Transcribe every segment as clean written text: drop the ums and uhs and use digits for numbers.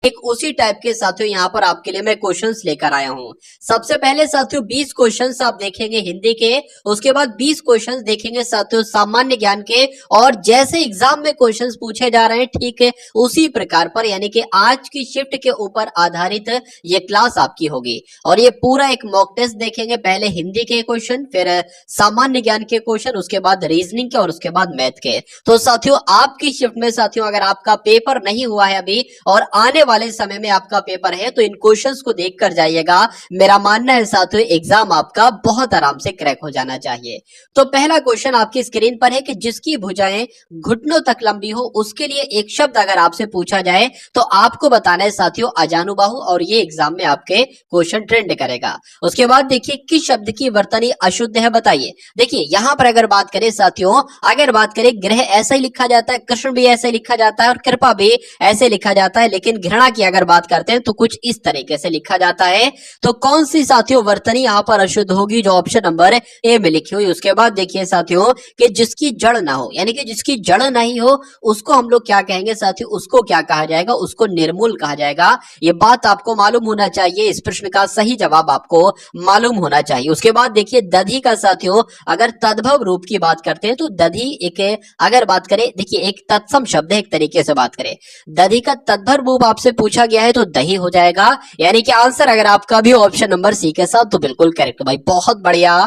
एक उसी टाइप के साथियों यहाँ पर आपके लिए मैं क्वेश्चंस लेकर आया हूँ। सबसे पहले साथियों 20 क्वेश्चंस आप देखेंगे हिंदी के, उसके बाद 20 क्वेश्चंस देखेंगे साथियों सामान्य ज्ञान के, और जैसे एग्जाम में क्वेश्चंस पूछे जा रहे हैं ठीक है उसी प्रकार पर, यानी कि आज की शिफ्ट के ऊपर आधारित ये क्लास आपकी होगी। और ये पूरा एक मॉक टेस्ट देखेंगे, पहले हिंदी के क्वेश्चन, फिर सामान्य ज्ञान के क्वेश्चन, उसके बाद रीजनिंग के और उसके बाद मैथ के। तो साथियों आपकी शिफ्ट में साथियों अगर आपका पेपर नहीं हुआ है अभी और आने वाले समय में आपका पेपर है तो इन क्वेश्चंस को देख कर जाइएगा। मेरा मानना है साथियों एग्जाम आपका बहुत आराम से क्रैक हो जाना चाहिए। तो पहला क्वेश्चन आपकी स्क्रीन पर है कि जिसकी भुजाएं घुटनों तक लंबी हो उसके लिए एक शब्द अगर आपसे पूछा जाए तो आपको बताना है साथियों अजानुबाहु, और ये एग्जाम में आपके क्वेश्चन ट्रेंड करेगा। उसके बाद देखिए किस शब्द की वर्तनी अशुद्ध है बताइए। देखिए यहां पर अगर बात करें साथियों, अगर बात करें ग्रह ऐसा ही लिखा जाता है, कृष्ण भी ऐसे लिखा जाता है और कृपा भी ऐसे लिखा जाता है, लेकिन घृणा की अगर बात करते हैं तो कुछ इस तरीके से लिखा जाता है। तो कौन सी साथियों वर्तनी यहां पर अशुद्ध होगी, जो ऑप्शन नंबर ए में लिखी हुई। उसके बाद देखिए साथियों कि जिसकी जड़ ना हो, यानी कि जिसकी जड़ नहीं हो उसको हम लोग क्या कहेंगे साथियों, उसको क्या कहा जाएगा, उसको निर्मूल कहा जाएगा। ये बात आपको मालूम होना चाहिए, इस प्रश्न का सही जवाब आपको मालूम होना चाहिए। उसके बाद देखिए दधी का साथियों अगर तद्भव रूप की बात करते हैं तो दधी एक, अगर बात करें देखिए एक तत्सम शब्द है, एक तरीके से बात करें दधी का तद्भव रूप आपसे पूछा गया है तो दही हो जाएगा। यानी कि आंसर अगर आपका भी ऑप्शन नंबर सी के साथ तो बिल्कुल करेक्ट भाई, बहुत बढ़िया,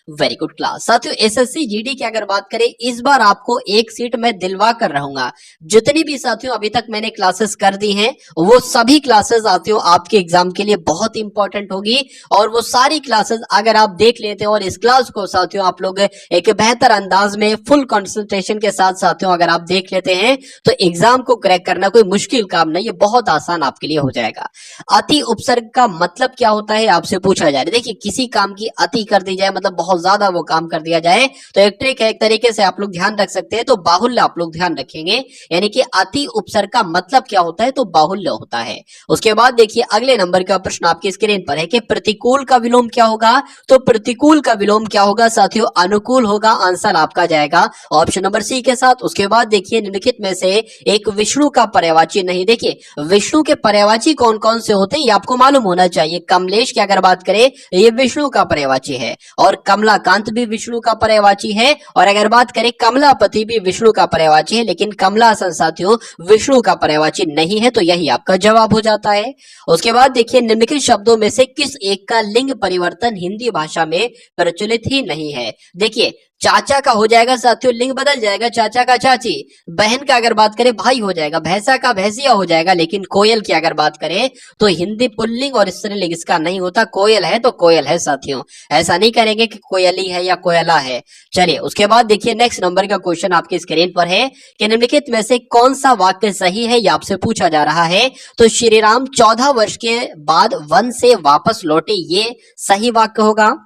वेरी गुड क्लास। साथियों एसएससी जीडी की अगर बात करें इस बार आपको एक सीट मैं दिलवा कर रहूंगा। जितनी भी साथियों अभी तक मैंने क्लासेस कर दी हैं वो सभी क्लासेस साथियों आपके एग्जाम के लिए बहुत इंपॉर्टेंट होगी, और वो सारी क्लासेस अगर आप देख लेते हैं और इस क्लास को साथियों आप लोग एक बेहतर अंदाज में फुल कंसंट्रेशन के साथ साथियों अगर आप देख लेते हैं तो एग्जाम को क्रैक करना कोई मुश्किल काम नहीं, ये बहुत आसान आपके लिए हो जाएगा। अति उपसर्ग का मतलब क्या होता है आपसे पूछा जा रहा है। देखिए किसी काम की अति कर दी जाए, मतलब बहुत ज्यादा वो काम कर दिया जाए, तो एक ट्रिक है, एक तरीके से आप लोग ध्यान रख सकते हैं, तो बाहुल्य आप लोग ध्यान रखेंगे। यानी कि अति उपसर्ग का मतलब क्या होता है, तो बाहुल्य होता है। उसके बाद देखिए अगले नंबर का प्रश्न आपकी स्क्रीन पर है कि प्रतिकूल का विलोम क्या होगा, तो प्रतिकूल का विलोम क्या होगा साथियों, अनुकूल होगा। आंसर आपका जाएगा ऑप्शन नंबर सी के साथ। उसके बाद देखिए निम्नलिखित में से एक विष्णु का पर्यायवाची नहीं। देखिए विष्णु के पर्यायवाची कौन कौन से होते हैं ये आपको मालूम होना चाहिए। कमलेश की अगर बात करें ये विष्णु का पर्यायवाची है, और कमलाकांत भी विष्णु का पर्यायवाची है, और अगर बात करें कमलापति भी विष्णु का पर्यायवाची है, लेकिन कमलासन साथियों विष्णु का पर्यायवाची नहीं है, तो यही आपका जवाब हो जाता है। उसके बाद देखिए निम्नलिखित शब्दों में से किस एक का लिंग परिवर्तन हिंदी भाषा में प्रचलित ही नहीं है। देखिए चाचा का हो जाएगा साथियों, लिंग बदल जाएगा, चाचा का चाची। बहन का अगर बात करें भाई हो जाएगा, भैंसा का भैंसिया हो जाएगा। लेकिन कोयल की अगर बात करें तो हिंदी पुल्लिंग और स्त्रीलिंग इसका नहीं होता, कोयल है तो कोयल है साथियों, ऐसा नहीं करेंगे कि कोयली है या कोयला है। चलिए उसके बाद देखिए नेक्स्ट नंबर का क्वेश्चन आपकी स्क्रीन पर है कि निम्नलिखित में से कौन सा वाक्य सही है ये आपसे पूछा जा रहा है। तो श्री राम 14 वर्ष के बाद वन से वापस लौटे, ये सही वाक्य होगा,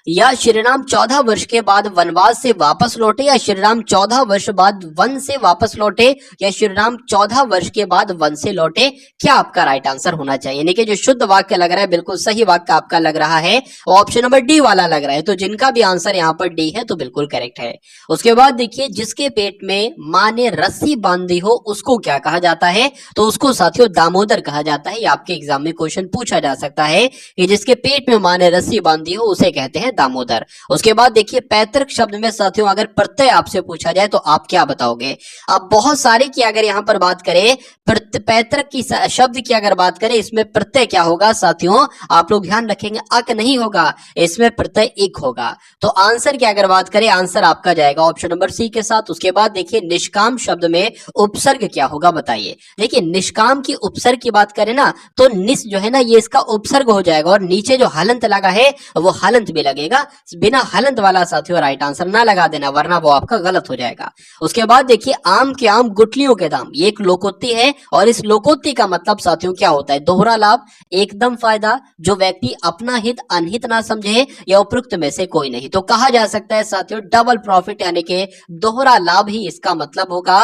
या श्रीराम 14 वर्ष के बाद वनवास से वापस लौटे, या श्रीराम 14 वर्ष बाद वन से वापस लौटे, या श्रीराम 14 वर्ष के बाद वन से लौटे, क्या आपका राइट आंसर होना चाहिए। यानी कि जो शुद्ध वाक्य लग रहा है बिल्कुल सही वाक्य आपका लग रहा है, ऑप्शन नंबर डी वाला लग रहा है, तो जिनका भी आंसर यहाँ पर डी है तो बिल्कुल करेक्ट है। उसके बाद देखिए जिसके पेट में माँ ने रस्सी बांधी हो उसको क्या कहा जाता है, तो उसको साथियों दामोदर कहा जाता है। ये आपके एग्जाम में क्वेश्चन पूछा जा सकता है कि जिसके पेट में माँ ने रस्सी बांधी हो उसे कहते हैं दामोदर। उसके बाद देखिए पैतृक शब्द में साथियों अगर प्रत्यय आपसे पूछा जाए तो आप क्या बताओगे। अब बहुत सारे की अगर यहां पर बात करें पैतृक की शब्द की अगर बात करें इसमें प्रत्यय क्या होगा साथियों, आप लोग ध्यान रखेंगे अक नहीं होगा, इसमें प्रत्यय इक होगा। तो आंसर की अगर बात करें आंसर आपका जाएगा ऑप्शन नंबर सी के साथ। उसके बाद देखिए निष्काम शब्द में उपसर्ग क्या होगा बताइए। देखिए निष्काम की उपसर्ग की बात करें ना तो निस जो है ना ये इसका उपसर्ग हो जाएगा, और नीचे जो हलंत लगा है वो हलंत भी लगेगा। बिना हलंत वाला साथियों राइट आंसर ना लगा देना वरना वो आपका गलत हो जाएगा। उसके बाद देखिए आम के आम गुठलियों के दाम, ये एक लोकोक्ति है, और इस लोकोक्ति का मतलब साथियों क्या होता है, दोहरा लाभ, एकदम फायदा, जो व्यक्ति अपना हित अनहित ना समझे, या उपरोक्त में से कोई नहीं। तो कहा जा सकता है साथियों डबल प्रॉफिट यानी कि दोहरा लाभ ही इसका मतलब होगा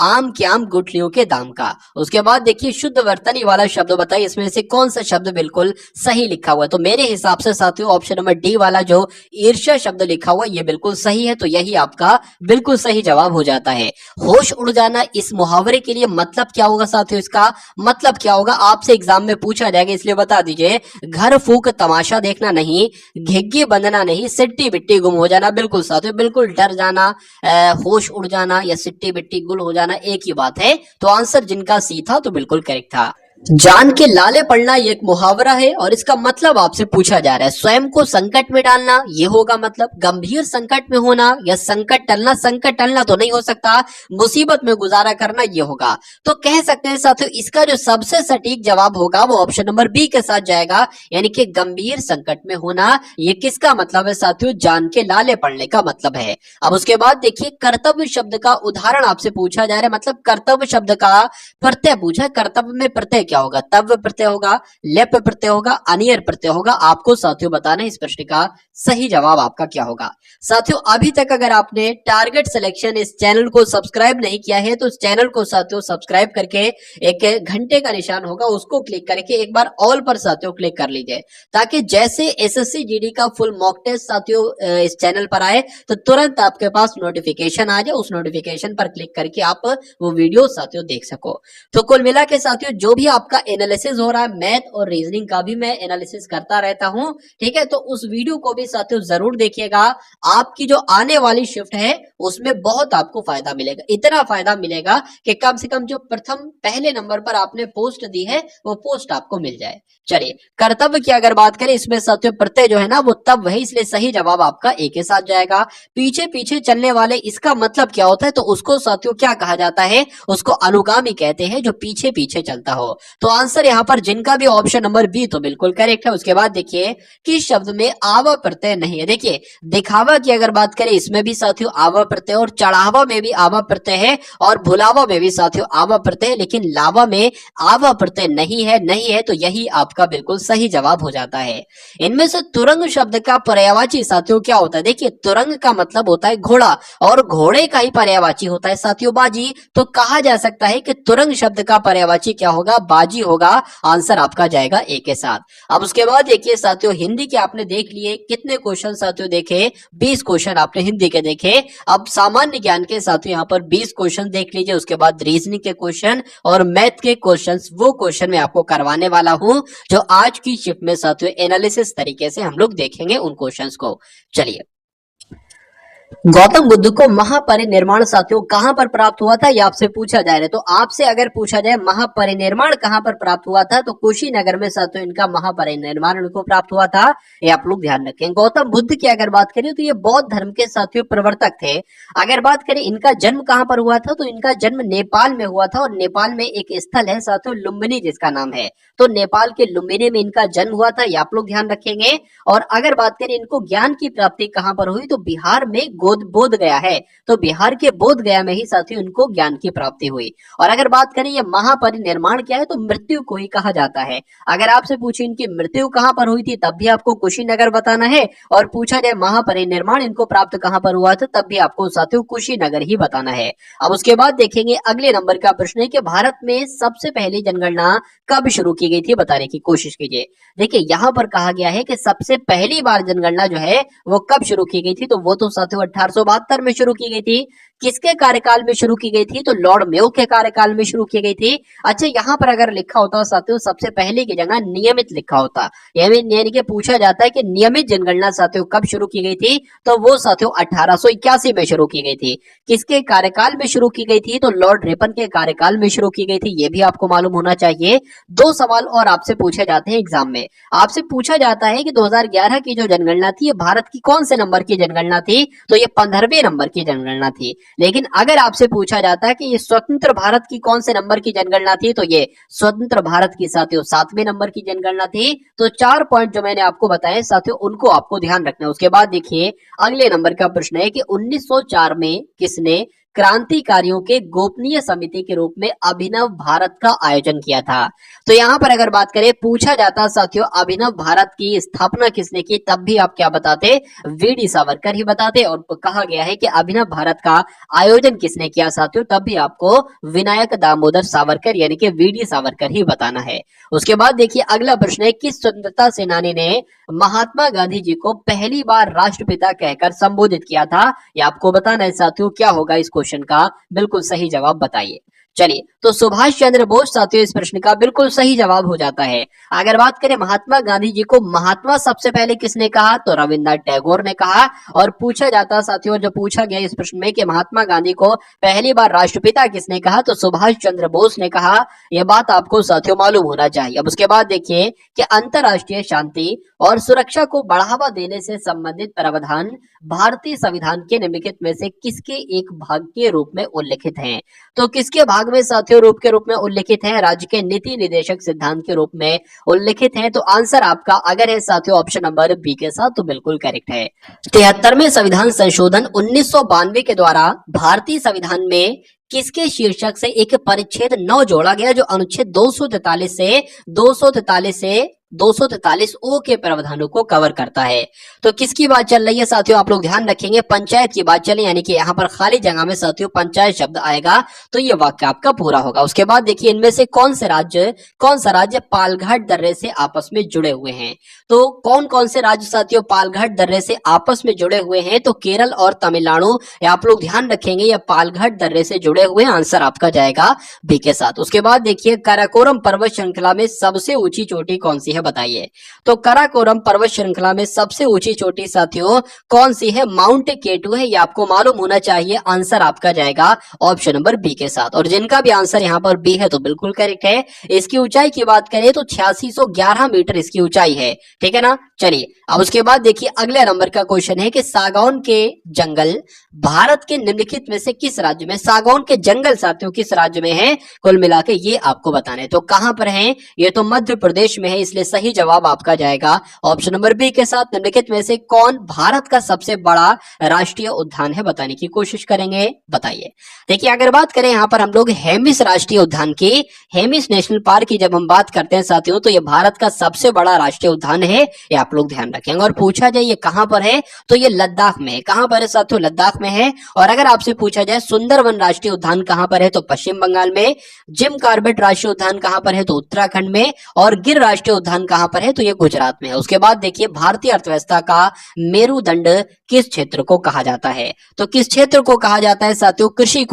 आम के आम गुठलियों के दाम का। उसके बाद देखिए शुद्ध वर्तनी वाला शब्द बताइए, इसमें से कौन सा शब्द बिल्कुल सही लिखा हुआ है। तो मेरे हिसाब से साथियों ऑप्शन नंबर डी वाला जो ईर्ष्या शब्द लिखा हुआ ये बिल्कुल सही है, तो यही आपका बिल्कुल सही जवाब हो जाता है। होश उड़ जाना इस मुहावरे के लिए मतलब क्या होगा साथियों? इसका मतलब क्या होगा आपसे एग्जाम में पूछा जाएगा, इसलिए बता दीजिए। घर फूक तमाशा देखना नहीं, घिग्गी बंधना नहीं, सिट्टी बिट्टी गुम हो जाना। बिल्कुल साथियों, बिल्कुल डर जाना, होश उड़ जाना या सिट्टी बिट्टी गुल हो जाना एक ही बात है। तो आंसर जिनका सी था तो बिल्कुल करेक्ट था। जान के लाले पड़ना ये एक मुहावरा है और इसका मतलब आपसे पूछा जा रहा है स्वयं को संकट में डालना, ये होगा मतलब गंभीर संकट में होना या संकट टलना तो नहीं हो सकता, मुसीबत में गुजारा करना ये होगा। तो कह सकते हैं साथियों इसका जो सबसे सटीक जवाब होगा वो ऑप्शन नंबर बी के साथ जाएगा, यानी कि गंभीर संकट में होना। ये किसका मतलब है साथियों? जान के लाले पड़ने का मतलब है। अब उसके बाद देखिए कर्तव्य शब्द का उदाहरण आपसे पूछा जा रहा है, मतलब कर्तव्य शब्द का प्रत्यय पूछा। कर्तव्य में प्रत्यय क्या होगा? तव्य प्रत्यय होगा, लेप प्रत्यय होगा, अनियर प्रत्यय होगा। आपको साथियों बताना है इस प्रश्न का सही जवाब आपका क्या होगा। साथियों अभी तक अगर आपने टारगेट सिलेक्शन इस चैनल को सब्सक्राइब नहीं किया है तो इस चैनल को साथियों सब्सक्राइब करके एक घंटे का निशान होगा उसको क्लिक करके एक बार ऑल पर साथियों क्लिक कर लीजिए, ताकि जैसे एसएससी जीडी का फुल मॉक टेस्ट साथियों इस चैनल पर आए तो तुरंत आपके पास नोटिफिकेशन आ जाए, उस नोटिफिकेशन पर क्लिक करके आप वो वीडियो साथियों देख सको। तो कुल मिला के साथियों जो भी आपका एनालिसिस हो रहा है मैथ और रीजनिंग का भी मैं एनालिसिस करता रहता हूं, ठीक है, तो उस वीडियो को भी साथियों जरूर देखिएगा। आपकी जो आने वाली शिफ्ट है उसमें बहुत आपको फायदा मिलेगा, इतना फायदा मिलेगा कि कम से कम जो प्रथम पहले नंबर पर आपने पोस्ट दी है वो पोस्ट आपको मिल जाए। चलिए कर्तव्य की अगर बात करें इसमें साथियों प्रत्यय जो है ना वो तब वही, इसलिए सही जवाब आपका ए के साथ जाएगा। पीछे पीछे चलने वाले इसका मतलब क्या होता है? तो उसको साथियों क्या कहा जाता है? उसको अनुगामी कहते हैं, जो पीछे पीछे चलता हो। तो आंसर यहाँ पर जिनका भी ऑप्शन नंबर बी तो बिल्कुल करेक्ट है। उसके बाद देखिए किस शब्द में आवा प्रत्यय नहीं है? देखिए दिखावा की अगर बात करें इसमें भी साथियों आवा प्रत्यय, और चढ़ावा में भी आवा प्रत्यय है, और भुलावा में भी साथियों आवा प्रत्यय है, लेकिन लावा में आवा प्रत्यय नहीं है तो यही आपका बिल्कुल सही जवाब हो जाता है। इनमें से तुरंग शब्द का पर्यायवाची साथियों क्या होता है? देखिए तुरंग का मतलब होता है घोड़ा, और घोड़े का ही पर्यायवाची होता है साथियों बाजी। तो कहा जा सकता है कि तुरंग शब्द का पर्यायवाची क्या होगा? बाजी होगा। आंसर आपका जाएगा ए के साथ। अब उसके बाद देखिए साथियों हिंदी के आपने देख लिए कितने क्वेश्चन साथियों देखे? 20 क्वेश्चन आपने हिंदी के देखे। अब सामान्य ज्ञान के साथियों यहाँ पर 20 क्वेश्चन देख लीजिए, उसके बाद रीजनिंग के क्वेश्चन और मैथ के क्वेश्चन, वो क्वेश्चन मैं आपको करवाने वाला हूं जो आज की शिफ्ट में साथियों एनालिसिस तरीके से हम लोग देखेंगे उन क्वेश्चंस को। चलिए गौतम बुद्ध को महापरिनिर्वाण साथियों कहां पर प्राप्त हुआ था? ये आपसे पूछा जा रहा है। तो आपसे अगर पूछा जाए महापरिनिर्वाण कहां पर प्राप्त हुआ था तो कुशीनगर में साथियों इनका महापरिनिर्वाण उनको प्राप्त हुआ था। ये आप लोग ध्यान रखें। गौतम बुद्ध की अगर बात करें तो ये बौद्ध धर्म के साथियों प्रवर्तक थे। अगर बात करें इनका जन्म कहां पर हुआ था तो इनका जन्म नेपाल में हुआ था, और नेपाल में एक स्थल है साथियों लुम्बिनी जिसका नाम है, तो नेपाल के लुम्बिनी में इनका जन्म हुआ था। ये आप लोग ध्यान रखेंगे। और अगर बात करें इनको ज्ञान की प्राप्ति कहां पर हुई तो बिहार में बोध गया है, तो बिहार के बोध गया में ही साथियों इनको ज्ञान की प्राप्ति हुई। और अगर बात करें ये महापरिनिर्वाण क्या है तो मृत्यु को ही कहा जाता है। अगर आपसे पूछे इनकी मृत्यु कहां पर हुई थी तब भी आपको कुशीनगर बताना है, और पूछा जाए महापरिनिर्वाण इनको प्राप्त कहां पर हुआ था तब भी आपको साथियों कुशीनगर ही बताना है। अब उसके बाद देखेंगे अगले नंबर का प्रश्न है कि भारत में सबसे पहली जनगणना कब शुरू की गई थी? बताने की कोशिश कीजिए। देखिए यहाँ पर कहा गया है कि सबसे पहली बार जनगणना जो है वो कब शुरू की गई थी, तो वो तो साथियों 1872 में शुरू की गई थी। किसके कार्यकाल में शुरू की गई थी? तो लॉर्ड मेयो के कार्यकाल में शुरू की गई थी। अच्छा यहाँ पर अगर लिखा होता साथियों सबसे पहले की जगह नियमित लिखा होता, यानी कि पूछा जाता है कि नियमित जनगणना साथियों कब शुरू की गई थी, तो वो साथियों 1881 में शुरू की गई थी। किसके कार्यकाल में शुरू की गई थी? तो लॉर्ड रिपन के कार्यकाल में शुरू की गई थी। ये भी आपको मालूम होना चाहिए। 2 सवाल और आपसे पूछे जाते हैं एग्जाम में। आपसे पूछा जाता है कि 2011 की जो जनगणना थी ये भारत की कौन से नंबर की जनगणना थी? तो ये 15वें नंबर की जनगणना थी। लेकिन अगर आपसे पूछा जाता है कि ये स्वतंत्र भारत की कौन से नंबर की जनगणना थी, तो ये स्वतंत्र भारत की साथियों 7वें नंबर की जनगणना थी। तो 4 पॉइंट जो मैंने आपको बताए साथियों उनको आपको ध्यान रखना है। उसके बाद देखिए अगले नंबर का प्रश्न है कि 1904 में किसने क्रांतिकारियों के गोपनीय समिति के रूप में अभिनव भारत का आयोजन किया था? तो यहाँ पर अगर बात करें पूछा जाता साथियों अभिनव भारत की स्थापना किसने की, तब भी आप क्या बताते? वीडी सावरकर ही बताते। और कहा गया है कि अभिनव भारत का आयोजन किसने किया साथियों, तब भी आपको विनायक दामोदर सावरकर यानी कि वीडी सावरकर ही बताना है। उसके बाद देखिए अगला प्रश्न है किस स्वतंत्रता सेनानी ने महात्मा गांधी जी को पहली बार राष्ट्रपिता कहकर संबोधित किया था? ये आपको बताना है साथियों। क्या होगा इस क्वेश्चन का बिल्कुल सही जवाब बताइए। चलिए, तो सुभाष चंद्र बोस साथियों इस प्रश्न का बिल्कुल सही जवाब हो जाता है। अगर बात करें महात्मा गांधी जी को महात्मा सबसे पहले किसने कहा, तो रविन्द्रनाथ टैगोर ने कहा। और पूछा जाता साथियों, जो पूछा गया इस प्रश्न में कि महात्मा गांधी को पहली बार राष्ट्रपिता किसने कहा, तो सुभाष चंद्र बोस ने कहा। यह बात आपको साथियों मालूम होना चाहिए। अब उसके बाद देखिए कि अंतरराष्ट्रीय शांति और सुरक्षा को बढ़ावा देने से संबंधित प्रावधान भारतीय संविधान के निम्नलिखित में से किसके एक भाग के रूप में उल्लिखित हैं? तो किसके भाग में साथियों रूप के रूप में उल्लिखित है? राज्य के नीति निर्देशक सिद्धांत के रूप में उल्लिखित है। तो आंसर आपका अगर है साथियों ऑप्शन नंबर बी के साथ, तो बिल्कुल करेक्ट है। 73वें संविधान संशोधन 1992 के द्वारा भारतीय संविधान में किसके शीर्षक से एक परिच्छेद 9 जोड़ा गया, जो अनुच्छेद 243 से 243 ओ के प्रावधानों को कवर करता है? तो किसकी बात चल रही है साथियों, आप लोग ध्यान रखेंगे, पंचायत की बात चले, यानी कि यहाँ पर खाली जगह में साथियों पंचायत शब्द आएगा तो ये वाक्य आपका पूरा होगा। उसके बाद देखिए इनमें से कौन सा राज्य पालघाट दर्रे से आपस में जुड़े हुए हैं? तो कौन कौन से राज्य साथियों पालघाट दर्रे से आपस में जुड़े हुए हैं? तो केरल और तमिलनाडु, आप लोग ध्यान रखेंगे, ये पालघाट दर्रे से जुड़े हुए। आंसर आपका जाएगा बी के साथ। उसके बाद देखिए काराकोरम पर्वत श्रृंखला में सबसे ऊंची चोटी कौन सी है, बताइए। तो काराकोरम पर्वत श्रृंखला में सबसे ऊंची चोटी साथियों कौन सी है? माउंट केटू है, ये आपको मालूम होना चाहिए। आंसर आपका जाएगा ऑप्शन नंबर बी के साथ। और जिनका भी आंसर यहाँ पर बी है तो बिल्कुल करेक्ट है। इसकी ऊंचाई की बात करें तो 8611 मीटर इसकी ऊंचाई है, ठीक है ना। चलिए, अब उसके बाद देखिए अगले नंबर का क्वेश्चन है कि सागौन के जंगल भारत के निम्नलिखित में से किस राज्य में, सागौन के जंगल साथियों किस राज्य में है? कुल मिला के ये आपको बताना है। तो कहां पर है? ये तो मध्य प्रदेश में है, इसलिए सही जवाब आपका जाएगा ऑप्शन नंबर बी के साथ। निम्नलिखित में से कौन भारत का सबसे बड़ा राष्ट्रीय उद्यान है, बताने की कोशिश करेंगे, बताइए। देखिए अगर बात करें यहाँ पर हम लोग हेमिस राष्ट्रीय उद्यान की, हेमिस नेशनल पार्क की जब हम बात करते हैं साथियों, तो ये भारत का सबसे बड़ा राष्ट्रीय उद्यान है, ये आप लोग ध्यान रखेंगे। और पूछा जाए ये कहां पर है, तो ये लद्दाख में है। कहां पर है साथियों? लद्दाख में है। और अगर आपसे पूछा जाए सुंदरवन राष्ट्रीय उद्यान कहां पर है, तो पश्चिम बंगाल में। जिम कार्बेट राष्ट्रीय उद्यान कहां पर है, तो उत्तराखंड में। और गिर राष्ट्रीय उद्यान कहां पर है, तो ये गुजरात में है। उसके बाद देखिए भारतीय अर्थव्यवस्था का मेरुदंड किस क्षेत्र को कहा जाता है? तो किस क्षेत्र को कहा जाता है साथियों? कृषि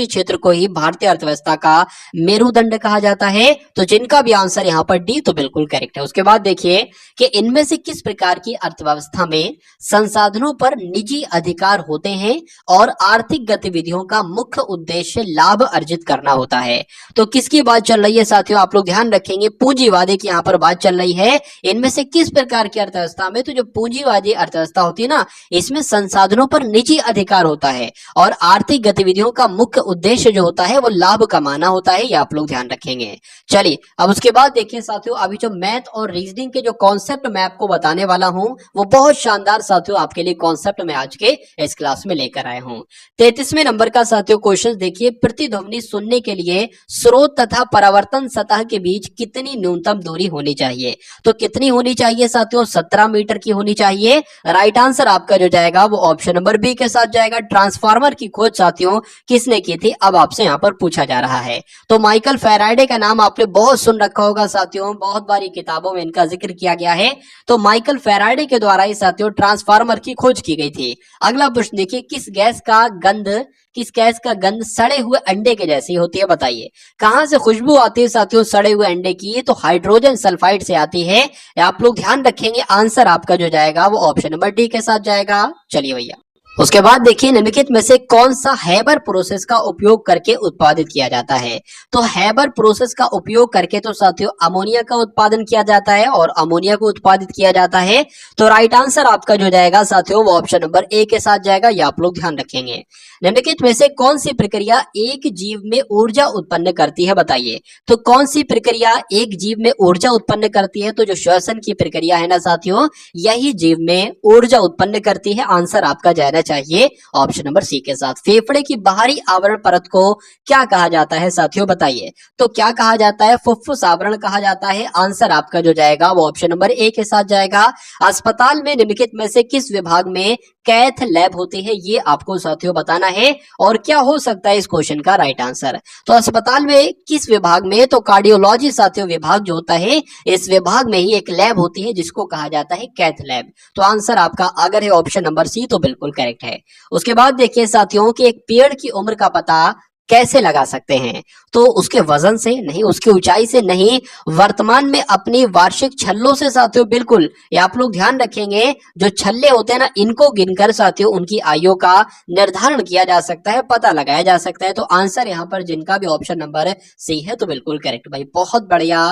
क्षेत्र को ही भारतीय अर्थव्यवस्था का मेरुदंड कहा जाता है। तो जिनका भी आंसर यहाँ पर डी, तो बिल्कुल करेक्ट है। उसके बाद देखिए कि इनमें से किस प्रकार की अर्थव्यवस्था में संसाधनों पर निजी अधिकार होते हैं और आर्थिक गतिविधियों का मुख्य उद्देश्य लाभ अर्जित करना होता है? तो किसकी बात चल रही है साथियों, आप लोग ध्यान रखेंगे, पूंजीवादी की यहाँ पर बात चल रही है। इनमें से किस प्रकार की अर्थव्यवस्था में, तो जो पूंजीवादी अर्थव्यवस्था होती है ना, इसमें संसाधनों पर निजी अधिकार होता है और आर्थिक गतिविधियों का मुख्य उद्देश्य जो होता है वो लाभ कमाना होता है, ये आप लोग ध्यान रखेंगे। चलिए, अब उसके बाद देखिए साथियों, अभी जो मैथ और रीजनिंग के जो कॉन्सेप्ट मैं आपको बताने वाला हूं वो बहुत शानदार साथियों आपके लिए कॉन्सेप्ट मैं आज के इस क्लास में लेकर आया हूं। 33वें नंबर का साथियों क्वेश्चन देखिए, प्रतिध्वनि सुनने के लिए स्रोत तथा परावर्तन सतह के बीच कितनी न्यूनतम दूरी होनी चाहिए? तो कितनी होनी चाहिए साथियों? 17 मीटर की होनी चाहिए। राइट आंसर आपका जो जाएगा वो ऑप्शन नंबर बी के साथ जाएगा। ट्रांसफार्मर की खोज साथियों किसने की थी, अब आपसे यहाँ पर पूछा जा रहा है। तो माइकल फैराडे का नाम आपने बहुत सुन रखा होगा साथियों, बहुत बारी किताबों में इनका जिक्र किया गया है। तो माइकल फैराडे के द्वारा ही साथियों ट्रांसफार्मर की खोज की गई थी। अगला प्रश्न देखिए, किस गैस का गंध सड़े हुए अंडे के जैसी होती है, बताइए। कहां से खुशबू आती है साथियों सड़े हुए अंडे की? तो हाइड्रोजन सल्फाइड से आती है, आप लोग ध्यान रखेंगे। आंसर आपका जो जाएगा वो ऑप्शन नंबर डी के साथ जाएगा। चलिए भैया, उसके बाद देखिए निम्नलिखित में से कौन सा हैबर प्रोसेस का उपयोग करके उत्पादित किया जाता है? तो हैबर प्रोसेस का उपयोग करके तो साथियों अमोनिया का उत्पादन किया जाता है और अमोनिया को उत्पादित किया जाता है। तो राइट आंसर आपका जो जाएगा साथियों वो ऑप्शन नंबर ए के साथ जाएगा, ये आप लोग ध्यान रखेंगे। निम्नलिखित में से कौन सी प्रक्रिया एक जीव में ऊर्जा उत्पन्न करती है, बताइए। तो कौन सी प्रक्रिया एक जीव में ऊर्जा उत्पन्न करती है? तो जो श्वसन की प्रक्रिया है ना साथियों, यही जीव में ऊर्जा उत्पन्न करती है। आंसर आपका जाना चाहिए ऑप्शन नंबर सी के साथ। फेफड़े की बाहरी आवरण परत को क्या कहा जाता है साथियों, बताइए। तो क्या कहा जाता है? फुफ्फुस आवरण कहा जाता है। आंसर आपका जो जाएगा वो ऑप्शन नंबर ए के साथ जाएगा। अस्पताल में निम्नलिखित में से किस विभाग में कैथ लैब होती है, ये आपको साथियों बताना है। और क्या हो सकता है इस क्वेश्चन का राइट आंसर? तो अस्पताल में किस विभाग में? तो कार्डियोलॉजी साथियों विभाग जो होता है, इस विभाग में ही एक लैब होती है जिसको कहा जाता है कैथ लैब। तो आंसर आपका अगर है ऑप्शन नंबर सी तो बिल्कुल करेक्ट है। उसके बाद देखिए साथियों कि एक पेड़ की उम्र का पता कैसे लगा सकते हैं? तो उसके वजन से नहीं, उसकी ऊंचाई से नहीं, वर्तमान में अपनी वार्षिक छल्लों से साथियों, बिल्कुल। ये आप लोग ध्यान रखेंगे, जो छल्ले होते हैं ना, इनको गिनकर साथियों उनकी आयु का निर्धारण किया जा सकता है, पता लगाया जा सकता है। तो आंसर यहाँ पर जिनका भी ऑप्शन नंबर सी है तो बिल्कुल करेक्ट भाई, बहुत बढ़िया,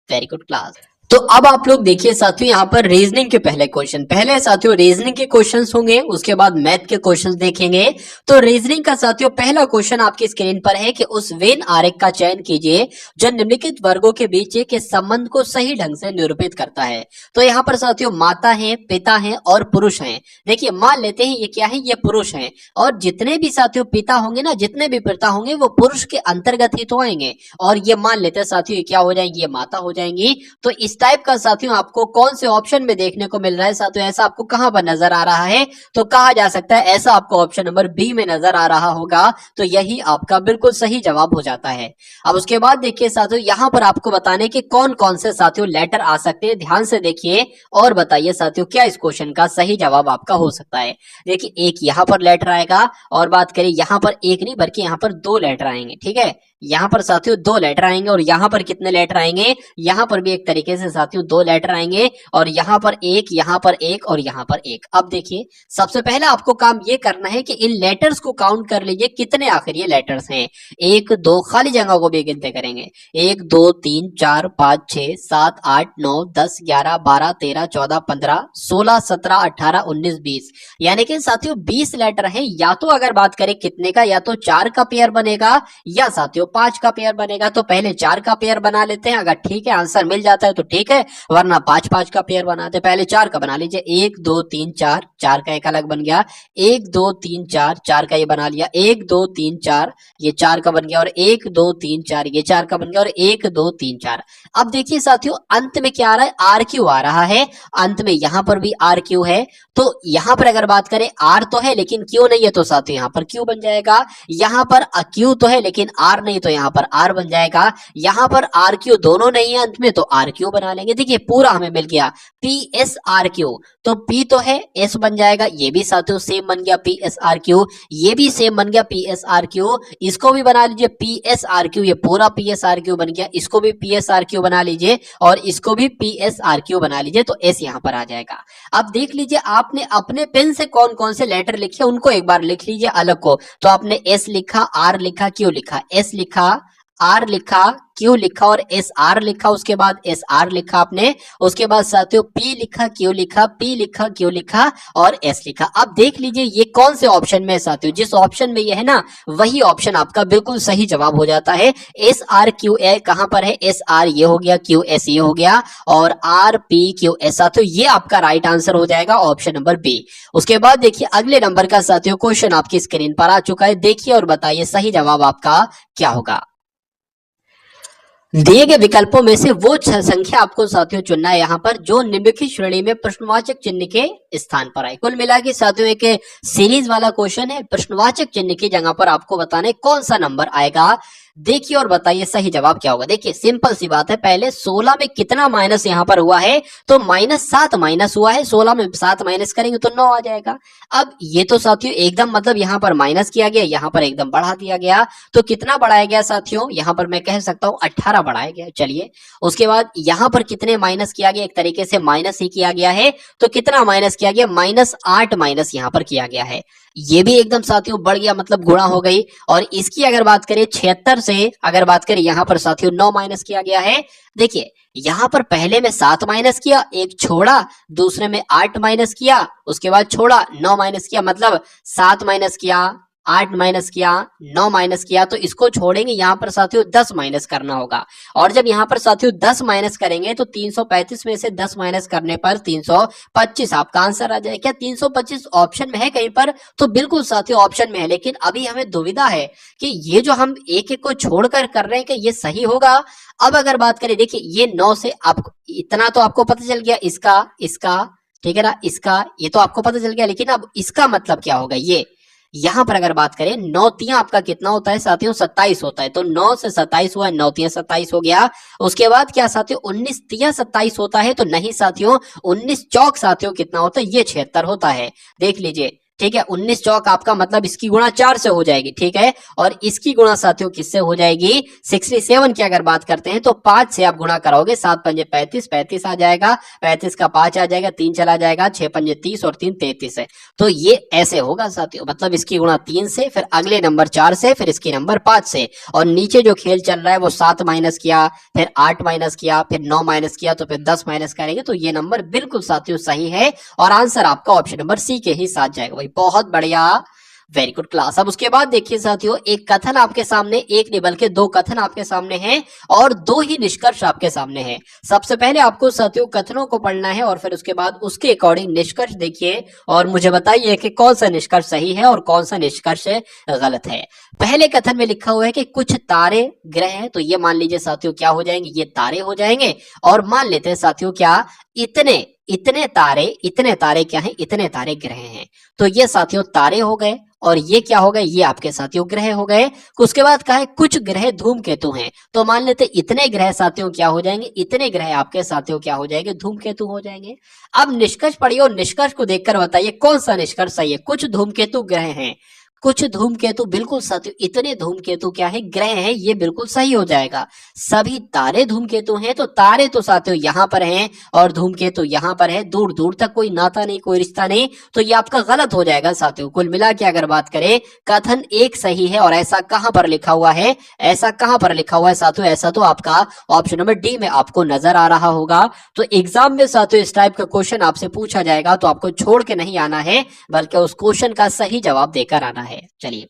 वेरी गुड क्लास। तो अब आप लोग देखिए साथियों, यहाँ पर रीजनिंग के पहले क्वेश्चन, पहले साथियों रीजनिंग के क्वेश्चंस होंगे, उसके बाद मैथ के क्वेश्चंस देखेंगे। तो रीजनिंग का साथियों पहला क्वेश्चन आपकी स्क्रीन पर है कि उस वेन आरेख का चयन कीजिए जो निम्नलिखित वर्गों के बीच के संबंध को सही ढंग से निरूपित करता है। तो यहाँ पर साथियों माता है, पिता है और पुरुष है। देखिए मान लेते हैं ये क्या है, ये पुरुष है, और जितने भी साथियों पिता होंगे ना, जितने भी पिता होंगे वो पुरुष के अंतर्गत ही तो आएंगे। और ये मान लेते हैं साथियों ये क्या हो जाएंगी, ये माता हो जाएंगी। तो इस टाइप का साथियों आपको कौन से ऑप्शन में देखने को मिल रहा है साथियों? ऐसा आपको कहां पर नजर आ रहा है? तो कहा जा सकता है ऐसा आपको ऑप्शन नंबर बी में नजर आ रहा होगा। तो यही आपका बिल्कुल सही जवाब हो जाता है। अब उसके बाद देखिए साथियों, यहां पर आपको बताने कि कौन कौन से साथियों लेटर आ सकते हैं। ध्यान से देखिए और बताइए साथियों क्या इस क्वेश्चन का सही जवाब आपका हो सकता है। देखिए एक यहां पर लेटर आएगा, और बात करें यहां पर एक नहीं बल्कि यहां पर दो लेटर आएंगे। ठीक है, यहां पर साथियों दो लेटर आएंगे, और यहां पर कितने लेटर आएंगे? यहां पर भी एक तरीके से साथियों दो लेटर आएंगे, और यहां पर एक, यहां पर एक और यहां पर एक। अब देखिए सबसे पहले आपको काम ये करना है कि इन लेटर्स को काउंट कर लीजिए कितने आखिर ये लेटर्स हैं। एक दो, खाली जगह को भी गिनते करेंगे, 1 2 3 4 5 6 7 8 9 10 11 12 13 14 15 16 17 18 19 20, यानी कि साथियों 20 लेटर हैं। या तो अगर बात करें कितने का, या तो 4 का पेयर बनेगा या साथियों 5 का पेयर बनेगा। तो पहले 4 का पेयर बना लेते हैं, अगर ठीक है आंसर मिल जाता है तो ठीक है, वरना 5 का पेयर बनाते हैं। पहले 4 का बना लीजिए, 1 2 3 4, 4 का एक अलग बन गया, 1 2 3 4, 4 का ये बना लिया, 1 2 3 4 ये 4 का बन गया, और 1 2 3 4 ये 4 का बन गया, और 1 2 3 4। अब देखिए साथियों अंत में क्या आ रहा है, आर क्यू आ रहा है, अंत में यहां पर भी आर क्यू है। तो यहां पर अगर बात करें आर तो है लेकिन क्यू नहीं है, तो साथियों यहां पर क्यू बन जाएगा। यहां पर क्यू तो है लेकिन आर नहीं, तो यहां पर आर बन जाएगा। यहां पर आर क्यू दोनों नहीं है अंत में, तो आर क्यू बना लेंगे। देखिए पूरा हमें मिल गया पी एस आर क्यू, तो पी तो है, एस बन जाएगा, ये भी साथियों सेम बन गया पी एस आर क्यू, ये भी सेम बन गया पी एस आर क्यू। इसको भी बना लीजिए पी एस आर क्यू, ये पूरा पी एस आर क्यू बन गया। इसको भी पी एस आर क्यू बना लीजिए, और इसको भी पी एस आर क्यू बना लीजिए, तो एस यहां पर आ जाएगा। अब देख लीजिए आपने अपने पेन से कौन कौन से लेटर लिखे उनको एक बार लिख लीजिए अलग को। तो आपने एस लिखा, आर लिखा, क्यू लिखा, एस लिखा, आर लिखा, क्यू लिखा और एस आर लिखा, उसके बाद एस आर लिखा आपने, उसके बाद साथियों पी लिखा, क्यू लिखा, पी लिखा, क्यू लिखा और एस लिखा। अब देख लीजिए ये कौन से ऑप्शन में है साथियों, जिस ऑप्शन में ये है ना वही ऑप्शन आपका बिल्कुल सही जवाब हो जाता है। एस आर क्यू ए कहां पर है, एस आर ये हो गया, क्यू एस ये हो गया और आर पी क्यू एस, साथियों ये आपका राइट आंसर हो जाएगा ऑप्शन नंबर बी। उसके बाद देखिए अगले नंबर का साथियों क्वेश्चन आपकी स्क्रीन पर आ चुका है, देखिए और बताइए सही जवाब आपका क्या होगा। दिए गए विकल्पों में से वो संख्या आपको साथियों चुनना है यहाँ पर जो निम्नलिखित श्रेणी में प्रश्नवाचक चिन्ह के स्थान पर आए। कुल मिला के साथियों एक सीरीज वाला क्वेश्चन है, प्रश्नवाचक चिन्ह की जगह पर आपको बताने कौन सा नंबर आएगा। देखिए और बताइए सही जवाब क्या होगा। देखिए सिंपल सी बात है, पहले 16 में कितना माइनस यहाँ पर हुआ है, तो -7 माइनस हुआ है, 16 में 7 माइनस करेंगे तो 9 आ जाएगा। अब ये तो साथियों एकदम मतलब यहाँ पर माइनस किया गया, यहाँ पर एकदम बढ़ा दिया गया, तो कितना बढ़ाया गया साथियों, यहाँ पर मैं कह सकता हूँ 18 बढ़ाया गया। चलिए उसके बाद यहाँ पर कितने माइनस किया गया, एक तरीके से माइनस ही किया गया है, तो कितना माइनस किया गया, -8 माइनस यहाँ पर किया गया है। ये भी एकदम साथियों बढ़ गया, मतलब गुणा हो गई। और इसकी अगर बात करें 76 से अगर बात करें यहाँ पर साथियों 9 माइनस किया गया है। देखिए यहाँ पर पहले में 7 माइनस किया, एक छोड़ा, दूसरे में 8 माइनस किया, उसके बाद छोड़ा, 9 माइनस किया, मतलब 7 माइनस किया, 8 माइनस किया, 9 माइनस किया, तो इसको छोड़ेंगे, यहाँ पर साथियों 10 माइनस करना होगा। और जब यहाँ पर साथियों 10 माइनस करेंगे तो 335 में से 10 माइनस करने पर 325 आपका आंसर आ जाएगा। क्या 325 ऑप्शन में है कहीं पर, तो बिल्कुल साथियों ऑप्शन में है, लेकिन अभी हमें दुविधा है कि ये जो हम एक एक को छोड़कर कर रहे हैं कि ये सही होगा। अब अगर बात करें देखिए ये 9 से आपको इतना तो आपको पता चल गया, इसका ठीक है ना। इसका ये तो आपको पता चल गया, लेकिन अब इसका मतलब क्या होगा ये, यहां पर अगर बात करें 9 तियां आपका कितना होता है साथियों, 27 होता है। तो 9 से 27 हुआ, 9 तियां 27 हो गया। उसके बाद क्या साथियों, 19 तियां 27 होता है, तो नहीं साथियों, 19 चौक साथियों कितना होता है, ये 76 होता है। देख लीजिए, ठीक है। 19 चौक आपका मतलब इसकी गुणा 4 से हो जाएगी, ठीक है। और इसकी गुणा साथियों किससे हो जाएगी, 67 की अगर बात करते हैं तो 5 से आप गुणा कराओगे, 7 पंजे 35, 35 आ जाएगा, 35 का 5 आ जाएगा, 3 चला जाएगा, 6 पंजे 30 और 3 33 है। तो ये ऐसे होगा साथियों, मतलब इसकी गुणा 3 से, फिर अगले नंबर 4 से, फिर इसकी नंबर 5 से, और नीचे जो खेल चल रहा है वो 7 माइनस किया, फिर 8 माइनस किया, फिर 9 माइनस किया, तो फिर 10 माइनस करेंगे, तो ये नंबर बिल्कुल साथियों सही है, और आंसर आपका ऑप्शन नंबर सी के ही साथ जाएगा। बहुत बढ़िया, वेरी गुड क्लास। अब उसके बाद देखिए साथियों, एक कथन आपके सामने, एक नहीं बल्कि 2 कथन आपके सामने हैं, और 2 ही निष्कर्ष आपके सामने हैं। सबसे पहले आपको साथियों कथनों को पढ़ना है, और फिर उसके बाद उसके अकॉर्डिंग निष्कर्ष देखिए, और मुझे बताइए कि कौन सा निष्कर्ष सही है और कौन सा निष्कर्ष गलत है। पहले कथन में लिखा हुआ है कि कुछ तारे ग्रह हैं, तो ये मान लीजिए साथियों क्या हो जाएंगे, ये तारे हो जाएंगे। और मान लेते हैं साथियों क्या, इतने इतने तारे क्या हैं, इतने तारे ग्रह हैं। तो ये साथियों तारे हो गए, और ये क्या हो गए, ये आपके साथियों ग्रह हो गए। उसके बाद कहा है कुछ ग्रह धूमकेतु हैं, तो मान लेते इतने ग्रह साथियों क्या हो जाएंगे, इतने ग्रह आपके साथियों क्या हो जाएंगे, धूमकेतु हो जाएंगे। अब निष्कर्ष पढ़िए, और निष्कर्ष को देखकर बताइए कौन सा निष्कर्ष सही है। कुछ धूमकेतु ग्रह हैं, कुछ धूमकेतु, बिल्कुल साथियों इतने धूमकेतु क्या है, ग्रह हैं, ये बिल्कुल सही हो जाएगा। सभी तारे धूमकेतु हैं, तो तारे तो साथियों यहां पर हैं, और धूमकेतु यहां पर है, दूर दूर तक कोई नाता नहीं, कोई रिश्ता नहीं, तो ये आपका गलत हो जाएगा साथियों। कुल मिला के अगर बात करें, कथन एक सही है, और ऐसा कहां पर लिखा हुआ है, ऐसा कहां पर लिखा हुआ है साथियों, ऐसा तो आपका ऑप्शन नंबर डी में आपको नजर आ रहा होगा। तो एग्जाम में साथियों इस टाइप का क्वेश्चन आपसे पूछा जाएगा, तो आपको छोड़ के नहीं आना है, बल्कि उस क्वेश्चन का सही जवाब देकर आना है। चलिए,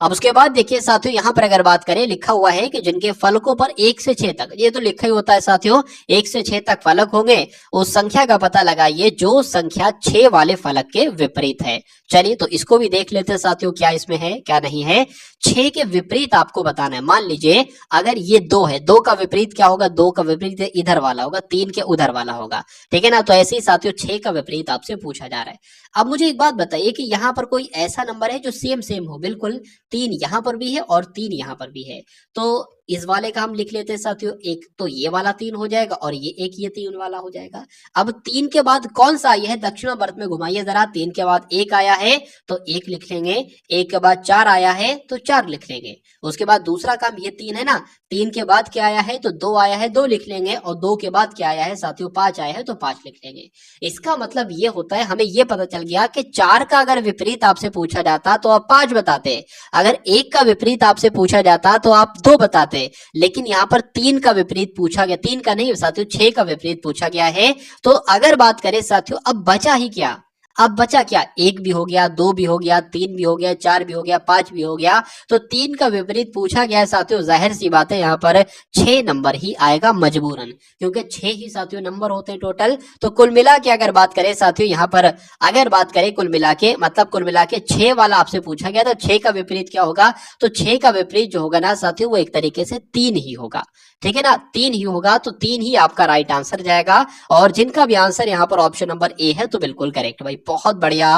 अब उसके बाद देखिए साथियों, यहां पर अगर बात करें, लिखा हुआ है कि जिनके फलकों पर 1 से 6 तक, ये तो लिखा ही होता है साथियों, 1 से 6 तक फलक होंगे, उस संख्या का पता लगाइए जो संख्या 6 वाले फलक के विपरीत है। चलिए, तो इसको भी देख लेते हैं साथियों, क्या इसमें है क्या नहीं है। 6 के विपरीत आपको बताना है। मान लीजिए अगर ये 2 है, 2 का विपरीत क्या होगा, 2 का विपरीत इधर वाला होगा, 3 के उधर वाला होगा, ठीक है ना। तो ऐसे ही साथियों 6 का विपरीत आपसे पूछा जा रहा है। अब मुझे एक बात बताइए कि यहाँ पर कोई ऐसा नंबर है जो सेम सेम हो, बिल्कुल 3 यहाँ पर भी है और 3 यहाँ पर भी है, तो इस वाले का हम लिख लेते हैं साथियों, एक तो ये वाला 3 हो जाएगा, और ये एक ये 3 वाला हो जाएगा। अब 3 के बाद कौन सा आया है, दक्षिणावर्त में घुमाइए जरा, 3 के बाद 1 आया है तो 1 लिख लेंगे, 1 के बाद 4 आया है तो 4 लिख लेंगे। उसके बाद दूसरा काम, ये 3 है ना, 3 के बाद क्या आया है तो 2 आया है, 2 लिख लेंगे, और 2 के बाद क्या आया है साथियों, 5 आया है तो 5 लिख लेंगे। इसका मतलब ये होता है, हमें ये पता चल गया कि 4 का अगर विपरीत आपसे पूछा जाता तो आप 5 बताते, अगर 1 का विपरीत आपसे पूछा जाता तो आप 2 बताते, लेकिन यहाँ पर 3 का विपरीत पूछा गया, 3 का नहीं साथियों 6 का विपरीत पूछा गया है। तो अगर बात करें साथियों, अब बचा ही क्या, अब बचा क्या, 1 भी हो गया, 2 भी हो गया, 3 भी हो गया, 4 भी हो गया, 5 भी हो गया, तो 3 का विपरीत पूछा गया है साथियों, जाहिर सी बात है यहाँ पर 6 नंबर ही आएगा मजबूरन, क्योंकि 6 ही साथियों नंबर होते हैं टोटल। तो कुल मिला के अगर बात करें साथियों, यहाँ पर अगर बात करें कुल मिला के, मतलब कुल मिला के 6 वाला आपसे पूछा गया, तो 6 का विपरीत क्या होगा, तो 6 का विपरीत जो होगा ना साथियों, वो एक तरीके से 3 ही होगा, ठीक है ना, 3 ही होगा। तो 3 ही आपका राइट आंसर जाएगा, और जिनका भी आंसर यहाँ पर ऑप्शन नंबर ए है, तो बिल्कुल करेक्ट भाई, बहुत बढ़िया,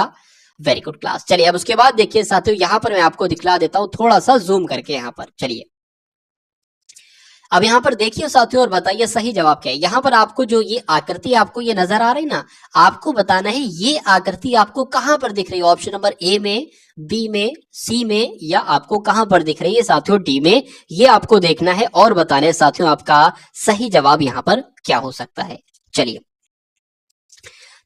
वेरी गुड क्लास। चलिए, अब उसके बाद देखिए साथियों, यहाँ पर मैं आपको दिखला देता हूँ थोड़ा सा जूम करके यहाँ पर। चलिए, अब यहाँ पर देखिए साथियों, और बताइए सही जवाब क्या है। यहाँ पर आपको जो ये आकृति आपको ये नजर आ रही ना, आपको बताना है ये आकृति आपको कहां पर दिख रही है, ऑप्शन नंबर ए में, बी में, सी में, या आपको कहां पर दिख रही है साथियों, डी में। ये आपको देखना है और बताना है साथियों आपका सही जवाब यहाँ पर क्या हो सकता है। चलिए,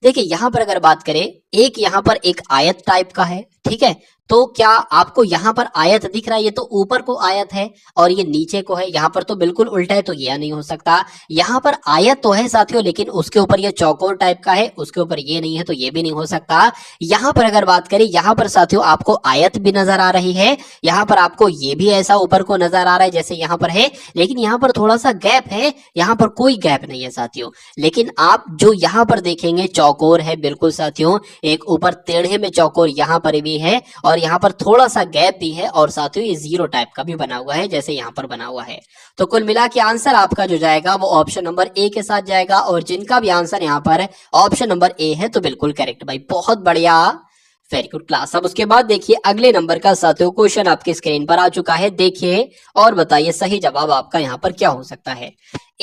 देखिए यहाँ पर अगर बात करें, एक यहाँ पर एक आयत टाइप का है, ठीक है, तो क्या आपको यहाँ पर आयत दिख रहा है, ये तो ऊपर को आयत है और ये नीचे को है, यहाँ पर तो बिल्कुल उल्टा है, तो यह नहीं हो सकता। यहाँ पर आयत तो है साथियों, लेकिन उसके ऊपर ये चौकोर टाइप का है, उसके ऊपर ये नहीं है, तो ये भी नहीं हो सकता। यहाँ पर अगर बात करें, यहाँ पर साथियों आपको आयत भी नजर आ रही है, यहाँ पर आपको ये भी ऐसा ऊपर को नजर आ रहा है जैसे यहाँ पर है, लेकिन यहाँ पर थोड़ा सा गैप है, यहाँ पर कोई गैप नहीं है साथियों। लेकिन आप जो यहाँ पर देखेंगे चौकोर है बिल्कुल साथियों, एक ऊपर टेढ़े में चौकोर यहाँ पर भी है, और और यहाँ पर थोड़ा सा गैप भी है और साथियों ये जीरो टाइप का भी बना हुआ है जैसे यहाँ पर बना हुआ है। तो कुल मिला के आंसर आपका जो जाएगा वो ऑप्शन नंबर ए के साथ जाएगा और जिनका भी आंसर यहाँ पर ऑप्शन नंबर ए है तो बिल्कुल करेक्ट भाई, बहुत बढ़िया, वेरी गुड क्लास। अब उसके बाद देखिए अगले नंबर का साथियों क्वेश्चन आपके स्क्रीन पर आ चुका है, देखिए और बताइए सही जवाब आपका यहाँ पर क्या हो सकता है।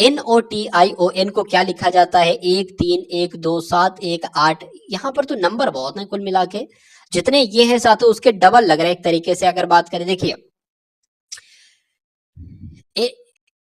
NOTION को क्या लिखा जाता है? 1 3 1 2 7 1 8। यहाँ पर तो नंबर बहुत है कुल मिला के, जितने ये हैं साथियों उसके डबल लग रहे हैं एक तरीके से अगर बात करें। देखिए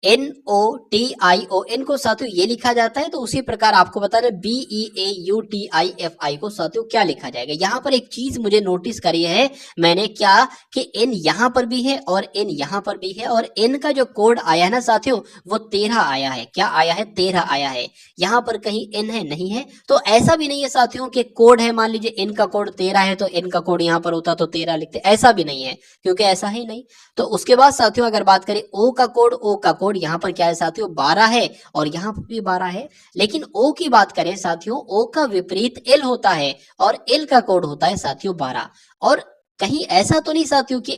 NOTION को साथियों ये लिखा जाता है, तो उसी प्रकार आपको बताना BEAUTIFI को साथियों क्या लिखा जाएगा। यहाँ पर एक चीज मुझे नोटिस करी है मैंने, क्या कि N यहाँ पर भी है और N यहाँ पर भी है और N का जो कोड आया है ना साथियों वो 13 आया है। क्या आया है? 13 आया है। यहाँ पर कहीं N है? नहीं है। तो ऐसा भी नहीं है साथियों कि कोड है, मान लीजिए N का कोड 13 है तो N का कोड यहाँ पर होता तो 13 लिखते, ऐसा भी नहीं है क्योंकि ऐसा ही नहीं। तो उसके बाद साथियों अगर बात करें O का कोड यहाँ पर क्या है साथियों 12 है और यहाँ पर भी 12 है। लेकिन O की बात करें साथियों, O का विपरीत L होता है और L का कोड होता है साथियों 12। और कहीं ऐसा तो नहीं साथियों कि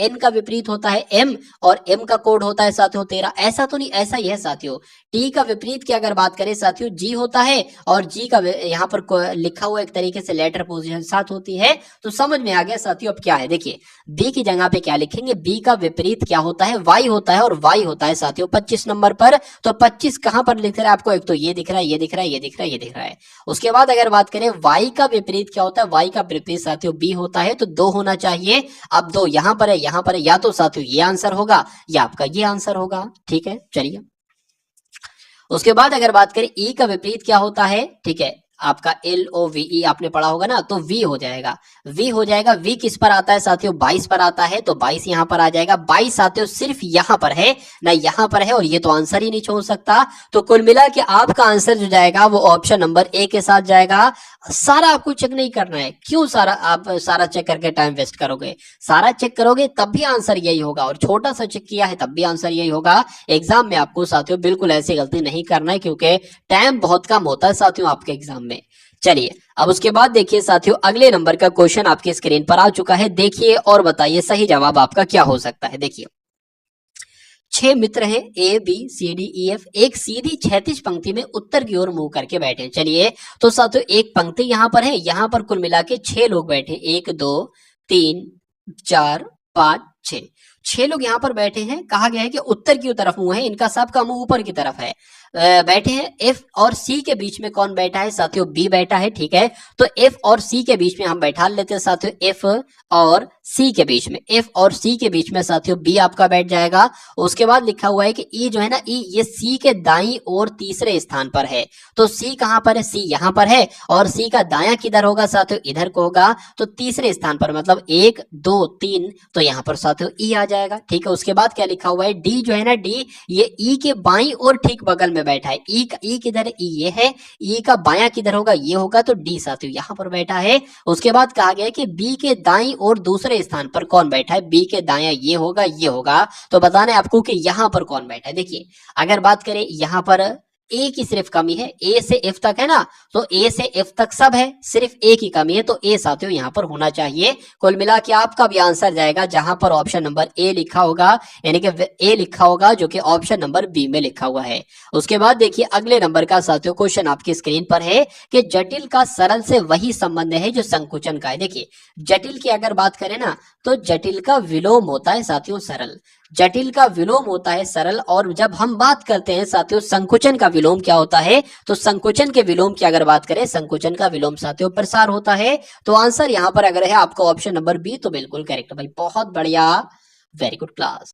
N का विपरीत होता है M और M का कोड होता है साथियों 13, ऐसा तो नहीं, ऐसा ही है साथियों। T का विपरीत की अगर बात करें साथियों G होता है और G का यहाँ पर लिखा हुआ एक तरीके से लेटर पोजीशन साथ होती है। तो समझ में आ गया साथियों। अब क्या है देखिए, B की जगह पे क्या लिखेंगे, B का विपरीत क्या होता है? Y होता है और Y होता है साथियों 25 नंबर पर। तो 25 कहां पर लिख रहा है आपको? एक तो ये दिख रहा है, ये दिख रहा है, ये दिख रहा है, ये दिख रहा है। उसके बाद अगर बात करें Y का विपरीत क्या होता है, Y का विपरीत साथियों B होता है, तो 2 होना चाहिए। अब 2 यहां पर है, यहां पर है, या तो साथियों ये आंसर होगा या आपका ये आंसर होगा। ठीक है, चलिए उसके बाद अगर बात करें E का विपरीत क्या होता है, ठीक है आपका LOVE आपने पढ़ा होगा ना, तो V हो जाएगा, V हो जाएगा। V किस पर आता है साथियों? 22 पर आता है, तो 22 यहां पर आ जाएगा। 22 साथियों सिर्फ यहां पर है ना, यहां पर है, और ये तो आंसर ही नहीं छोड़ सकता। तो कुल मिला के आपका आंसर जो जाएगा वो ऑप्शन नंबर ए के साथ जाएगा। सारा आपको चेक नहीं करना है, क्यों आप सारा चेक करके टाइम वेस्ट करोगे? सारा चेक करोगे तब भी आंसर यही होगा, और छोटा सा चेक किया है तब भी आंसर यही होगा। एग्जाम में आपको साथियों बिल्कुल ऐसी गलती नहीं करना है, क्योंकि टाइम बहुत कम होता है साथियों आपके एग्जाम में। चलिए अब उसके बाद देखिए साथियों अगले नंबर का क्वेश्चन आपके स्क्रीन पर आ चुका है, देखिए और बताइए सही जवाब आपका क्या हो सकता है। देखिए 6 मित्र हैं ABCDEF, एक सीधी क्षैतिज पंक्ति में उत्तर की ओर मुंह करके बैठे। चलिए तो साथियों एक पंक्ति यहां पर है, यहां पर कुल मिला के 6 लोग बैठे, 1 2 3 4 5 6, 6 लोग यहाँ पर बैठे हैं। कहा गया है कि उत्तर की तरफ मुंह है, इनका सबका मुंह ऊपर की तरफ है। बैठे हैं। F और C के बीच में कौन बैठा है साथियों? B बैठा है। ठीक है, तो F और C के बीच में हम बैठा लेते हैं साथियों, F और C के बीच में, F और C के बीच में साथियों B आपका बैठ जाएगा। उसके बाद लिखा हुआ है कि E जो है ना, E ये C के दाईं ओर तीसरे स्थान पर है। तो C कहां पर है? C यहाँ पर है, और C का दायां किधर होगा साथियों? इधर को होगा। तो तीसरे स्थान पर, मतलब 1 2 3, तो यहाँ पर साथियों E आ जाएगा। ठीक है, उसके बाद क्या लिखा हुआ है? D जो है ना, D ये E के बाईं ओर ठीक बगल में बैठा है। E किधर है? E ये है। E का बायां किधर होगा? ये होगा। तो D साथियों यहाँ पर बैठा है। उसके बाद कहा गया है कि B के दाईं ओर दूसरे स्थान पर कौन बैठा है? B के दायां ये होगा, ये होगा। तो बताना है आपको कि यहाँ पर कौन बैठा है। देखिए अगर बात करें यहाँ पर A की सिर्फ कमी है, A से F तक है ना, तो A से F तक सब है, सिर्फ A की कमी है, तो A साथियों यहाँ पर होना चाहिए। कुल मिला के आपका भी आंसर जाएगा जहां पर ऑप्शन नंबर A लिखा होगा, यानी कि A लिखा होगा जो कि ऑप्शन नंबर B में लिखा हुआ है। उसके बाद देखिए अगले नंबर का साथियों क्वेश्चन आपकी स्क्रीन पर है कि जटिल का सरल से वही संबंध है जो संकुचन का है। देखिए जटिल की अगर बात करें ना, तो जटिल का विलोम होता है साथियों सरल, जटिल का विलोम होता है सरल। और जब हम बात करते हैं साथियों संकुचन का विलोम क्या होता है, तो संकुचन के विलोम की अगर बात करें, संकुचन का विलोम साथियों प्रसार होता है। तो आंसर यहां पर अगर है आपका ऑप्शन नंबर बी, तो बिल्कुल करेक्ट भाई, बहुत बढ़िया, वेरी गुड क्लास।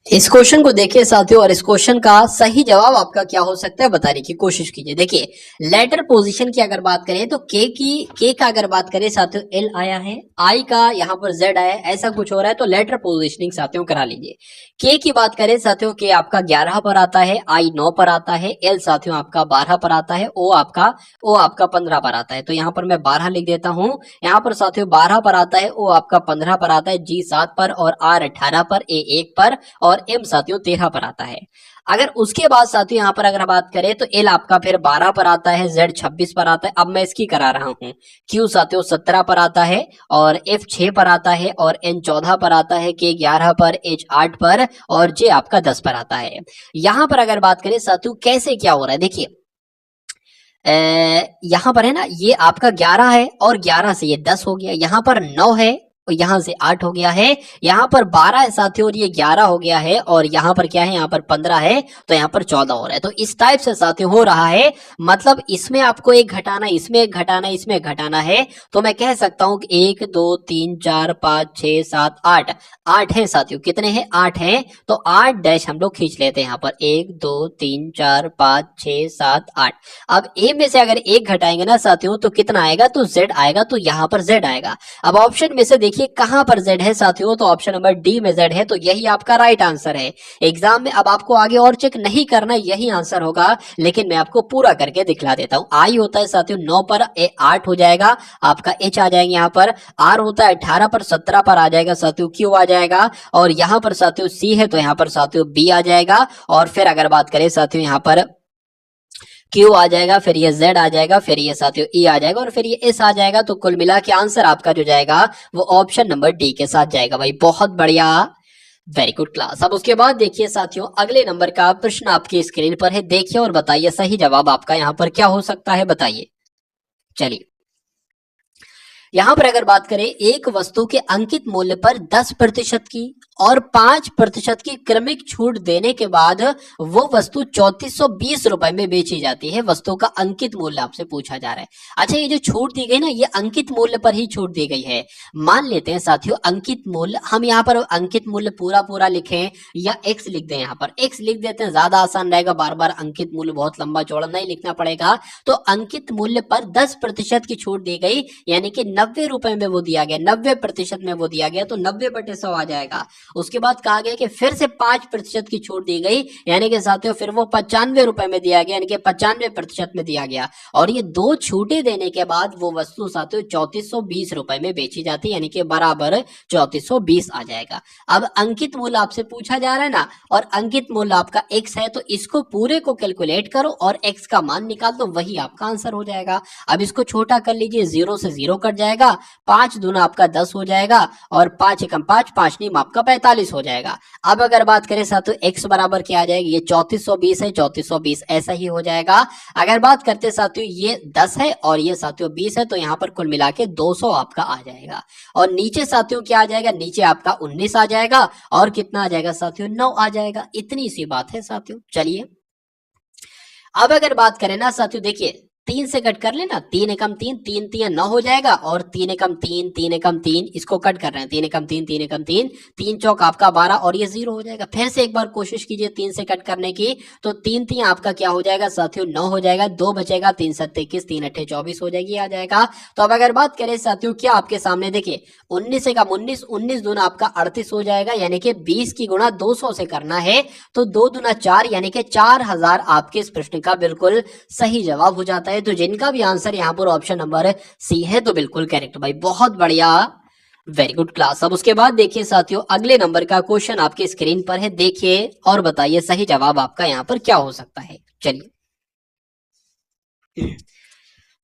इस क्वेश्चन को देखिए साथियों, और इस क्वेश्चन का सही जवाब आपका क्या हो सकता है बताने की कोशिश कीजिए। देखिए लेटर पोजीशन की अगर बात करें तो के का अगर बात करें साथियों L आया है, I का यहाँ पर Z आया है, ऐसा कुछ हो रहा है, तो लेटर पोजीशनिंग साथियों करा लीजिए। K की बात करें साथियों, K आपका 11 पर आता है, I 9 पर आता है, L साथियों आपका 12 पर आता है, O आपका 15 पर आता है। तो यहाँ पर मैं 12 लिख देता हूँ, यहाँ पर साथियों 12 पर आता है, O आपका 15 पर आता है, G 7 पर, और R 18 पर, A 1 पर, और M साथियों 13 पर आता है। अगर उसके बाद साथियों यहाँ पर अगर बात करें तो एल आपका फिर 12 पर आता है, जेड 26 पर आता है। अब मैं इसकी करा रहा हूँ। क्यू साथियों 17 पर आता है और एफ 6 पर आता है और एन 14 पर आता है, के 11 पर, एच 8 पर और जे आपका 10 पर आता है। यहाँ पर अगर बात करें साथियों कैसे क्या हो रहा है, देखिए यहाँ पर है ना, ये आपका 11 है और 11 से ये 10 हो गया, यहाँ पर 9 है और यहाँ से 8 हो गया है, यहाँ पर 12 है साथियों और ये 11 हो गया है और यहाँ पर क्या है, यहाँ पर 15 है तो यहाँ पर 14 हो रहा है। तो इस टाइप से साथियों हो रहा है, मतलब इसमें आपको एक घटाना, इसमें एक घटाना, इसमें एक घटाना है। तो मैं कह सकता हूँ कि 1 2 3 4 5 6 7 8 8 है साथियों, कितने हैं, 8 हैं। तो 8 डैश हम लोग खींच लेते हैं यहाँ पर, 1 2 3 4 5 6 7 8। अब ए में से अगर एक घटाएंगे ना साथियों तो कितना आएगा, तो जेड आएगा, तो यहाँ पर जेड आएगा। अब ऑप्शन में से देखिए कहां पर जेड है साथियों, तो ऑप्शन नंबर डी में जेड है, तो यही आपका राइट आंसर है। एग्जाम में अब आपको आगे और चेक नहीं करना, यही आंसर होगा, लेकिन मैं आपको पूरा करके दिखला देता हूं। आई होता है साथियों 9 पर, 8 हो जाएगा आपका, एच आ जाएंगे यहाँ पर, आर होता है 18 पर, 17 पर आ जाएगा साथियों, क्यू आ जाएगा और यहाँ पर साथियों सी है तो यहाँ पर साथियों बी आ जाएगा और फिर अगर बात करें साथियों यहाँ पर क्यू आ जाएगा, फिर ये जेड आ जाएगा, फिर ये साथियों ई आ जाएगा और फिर ये एस आ जाएगा। तो कुल मिला के आंसर आपका जो जाएगा वो ऑप्शन नंबर डी के साथ जाएगा। भाई बहुत बढ़िया, वेरी गुड क्लास। अब उसके बाद देखिए साथियों अगले नंबर का प्रश्न आपकी स्क्रीन पर है, देखिए और बताइए सही जवाब आपका यहाँ पर क्या हो सकता है, बताइए। चलिए यहां पर अगर बात करें, एक वस्तु के अंकित मूल्य पर 10% की और 5% की क्रमिक छूट देने के बाद वो वस्तु 3420 रुपए में बेची जाती है। वस्तु का अंकित मूल्य आपसे पूछा जा रहा है। अच्छा, ये जो छूट दी गई ना, ये अंकित मूल्य पर ही छूट दी गई है। मान लेते हैं साथियों अंकित मूल्य, हम यहाँ पर अंकित मूल्य पूरा पूरा लिखें या एक्स लिख दें, यहाँ पर एक्स लिख देते हैं, ज्यादा आसान रहेगा, बार बार अंकित मूल्य बहुत लंबा चौड़ा नहीं लिखना पड़ेगा। तो अंकित मूल्य पर 10% की छूट दी गई, यानी कि 90 रुपए में वो दिया गया, 90% में वो दिया गया, तो 90/100 आ जाएगा। उसके बाद कहा गया कि फिर से 5% की छूट दी गई, यानी कि साथियों फिर वो 95 रुपए में दिया गया, यानी कि 95% में दिया गया और ये दो छूटे देने के बाद वो वस्तु साथियों 3420 रुपए में बेची जाती है, यानी कि बराबर 3420 आ जाएगा। अब अंकित मूल्य आपसे पूछा जा रहा है ना, और अंकित मूल्य आपका x है, तो इसको पूरे को कैलकुलेट करो और x का मान निकाल दो, वही आपका आंसर हो जाएगा। अब इसको छोटा कर लीजिए, 0 से 0 कट जाएगा, 5 दूना आपका 10 हो जाएगा और 5 एकम 5, 5 नीम आपका 45 हो जाएगा। अब अगर बात करें साथियों x बराबर क्या आ जाएगी, ये 3420 है, 3420 ऐसा ही हो जाएगा। अगर बात करते साथियों ये 10 है और ये साथियों 20 है, तो यहाँ पर कुल मिला के 200 आपका आ जाएगा। और नीचे साथियों क्या आ जाएगा, नीचे आपका 19 आ जाएगा और कितना आ जाएगा साथियों, 9 आ जाएगा। इतनी सी बात है साथियों। चलिए अब अगर बात करें ना साथियों, देखिए 3 से कट कर लेना, 3 एकम 3, 3 3 9 हो जाएगा और 3 एकम 3, 3 एकम 3, इसको कट कर रहे हैं, 3 एकम 3, 3 एकम 3, 3 चौक आपका 12 और ये 0 हो जाएगा। फिर से एक बार कोशिश कीजिए 3 से कट करने की, तो 3 3 आपका क्या हो जाएगा साथियों, 9 हो जाएगा, 2 बचेगा, 3 7 21, 3 8 24 हो जाएगी, आ जाएगा। तो अब अगर बात करें साथियों क्या आपके सामने देखिए 19 एकम 19, 19 दूना आपका 38 हो जाएगा, यानी कि 20 की गुणा 200 से करना है, तो 2 दूना 4, यानी कि 4000 आपके इस प्रश्न का बिल्कुल सही जवाब हो जाता है। तो जिनका भी आंसर यहाँ पर ऑप्शन नंबर सी है तो बिल्कुल करेक्ट। भाई बहुत बढ़िया, वेरी गुड क्लास। अब उसके बाद देखिए साथियों अगले नंबर का क्वेश्चन आपके स्क्रीन पर है, देखिए और बताइए सही जवाब आपका यहाँ पर क्या हो सकता है। चलिए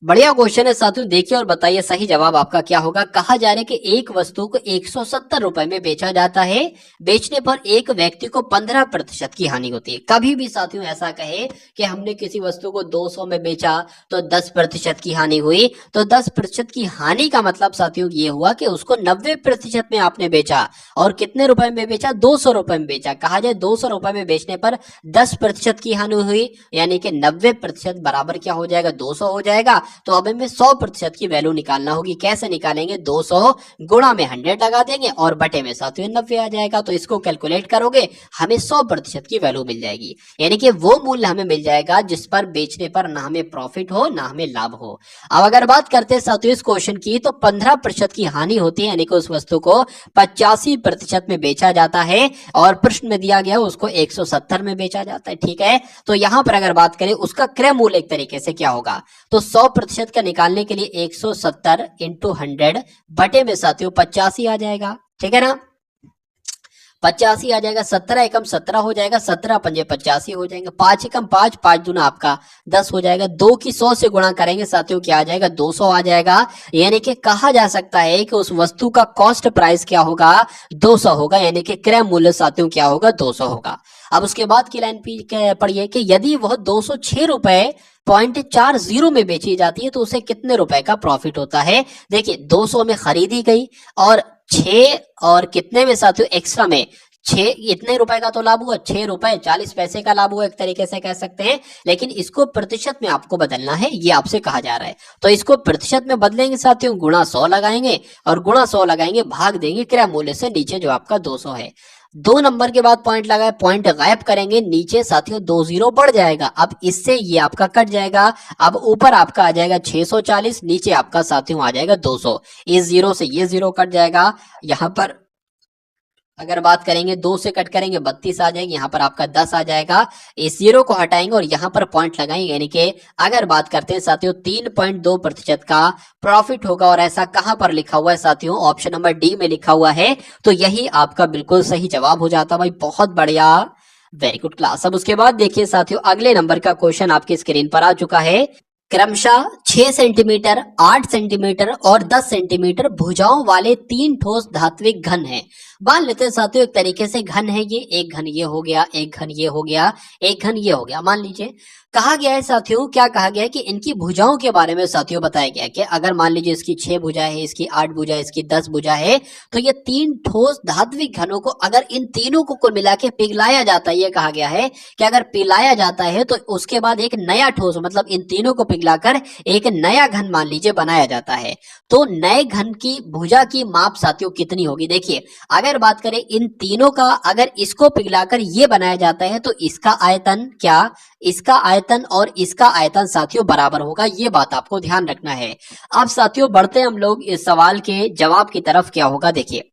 बढ़िया क्वेश्चन है साथियों, देखिए और बताइए सही जवाब आपका क्या होगा। कहा जा रहा है कि एक वस्तु को 170 रुपए में बेचा जाता है, बेचने पर एक व्यक्ति को 15% की हानि होती है। कभी भी साथियों ऐसा कहे कि हमने किसी वस्तु को 200 में बेचा तो 10% की हानि हुई, तो 10% की हानि का मतलब साथियों ये हुआ कि उसको 90% में आपने बेचा और कितने रुपए में बेचा, 200 रुपए में बेचा। कहा जाए 200 रुपए में बेचने पर 10% की हानि हुई, यानी कि 90% बराबर क्या हो जाएगा, 200 हो जाएगा। तो अब हमें 100% की वैल्यू निकालना होगी। कैसे निकालेंगे, 200 गुणा में 100 लगा देंगे और बटे में साथियों 90 आ जाएगा। तो इसको कैलकुलेट करोगे हमें 100% की वैल्यू मिल जाएगी, यानी कि वो मूल्य हमें मिल जाएगा जिस पर बेचने पर ना हमें प्रॉफिट हो ना हमें लाभ हो। अब अगर बात करते हैं साथियों इस क्वेश्चन की, तो 15% की हानि होती है, यानी कि उस वस्तु को 85% में बेचा जाता है और प्रश्न में दिया गया उसको 170 में बेचा जाता है। ठीक है, तो यहां पर अगर बात करें उसका क्रय मूल्य एक तरीके से क्या होगा, तो 100% का निकालने के लिए 170 इंटू 100 बटे में साथियों 85 आ जाएगा। ठीक है ना, 85 आ जाएगा, 17 एकम 17 हो जाएगा, 17 पंजे 85 हो जाएंगे, 5 एकम 5, 5 दूना आपका 10 हो जाएगा, 2 की 100 से गुणा करेंगे साथियों, क्या आ जाएगा 200 आ जाएगा। यानी कि कहा जा सकता है कि उस वस्तु का कॉस्ट प्राइस क्या होगा 200 होगा, यानी कि क्रय मूल्य साथियों क्या होगा 200 होगा। अब उसके बाद की लाइन पढ़िए कि यदि वह 206 रुपए .40 में बेची जाती है तो उसे कितने रुपए का प्रॉफिट होता है। देखिए 200 में खरीदी गई और 6 और कितने में साथियों एक्स्ट्रा में 6, इतने रुपए का तो लाभ हुआ, 6 रुपए 40 पैसे का लाभ हुआ, एक तरीके से कह सकते हैं। लेकिन इसको प्रतिशत में आपको बदलना है, ये आपसे कहा जा रहा है। तो इसको प्रतिशत में बदलेंगे साथियों, गुणा 100 लगाएंगे और गुणा 100 लगाएंगे, भाग देंगे क्रय मूल्य से नीचे जो आपका 200 है। 2 नंबर के बाद पॉइंट लगाए, पॉइंट गायब करेंगे, नीचे साथियों 2 जीरो बढ़ जाएगा। अब इससे ये आपका कट जाएगा। अब ऊपर आपका आ जाएगा 640, नीचे आपका साथियों आ जाएगा 200। इस जीरो से ये जीरो कट जाएगा। यहां पर अगर बात करेंगे 2 से कट करेंगे 32 आ जाएगी, यहाँ पर आपका 10 आ जाएगा। इस जीरो को हटाएंगे और यहाँ पर पॉइंट लगाएंगे, यानी कि अगर बात करते हैं साथियों 3.2% का प्रॉफिट होगा। और ऐसा कहां पर लिखा हुआ है साथियों, ऑप्शन नंबर डी में लिखा हुआ है। तो यही आपका बिल्कुल सही जवाब हो जाता भाई, बहुत बढ़िया, वेरी गुड क्लास। अब उसके बाद देखिए साथियों अगले नंबर का क्वेश्चन आपकी स्क्रीन पर आ चुका है। क्रमशः 6 सेंटीमीटर, 8 सेंटीमीटर और 10 सेंटीमीटर भुजाओं वाले 3 ठोस धात्विक घन हैं। मान लेते हैं साथियों एक तरीके से घन है ये, एक घन ये हो गया, एक घन ये हो गया, एक घन ये हो गया। मान लीजिए कहा गया है साथियों, क्या कहा गया है कि इनकी भुजाओं के बारे में साथियों बताया गया है कि अगर मान लीजिए इसकी 6 भुजा है, इसकी 8 भुजा है, इसकी 10 भुजा है, तो ये 3 ठोस धात्विक घनों को अगर इन तीनों को कुल मिला के पिघलाया जाता है, ये कहा गया है कि अगर पिघलाया जाता है तो उसके बाद एक नया ठोस, मतलब इन तीनों को पिघलाकर एक नया घन मान लीजिए बनाया जाता है। तो नए घन की भुजा की माप साथियों कितनी होगी। देखिए अगर बात करें इन तीनों का, अगर इसको पिघलाकर ये बनाया जाता है तो इसका आयतन क्या, इसका आयतन और इसका आयतन साथियों बराबर होगा, ये बात आपको ध्यान रखना है। अब साथियों बढ़ते हैं हम लोग इस सवाल के जवाब की तरफ। क्या होगा देखिए,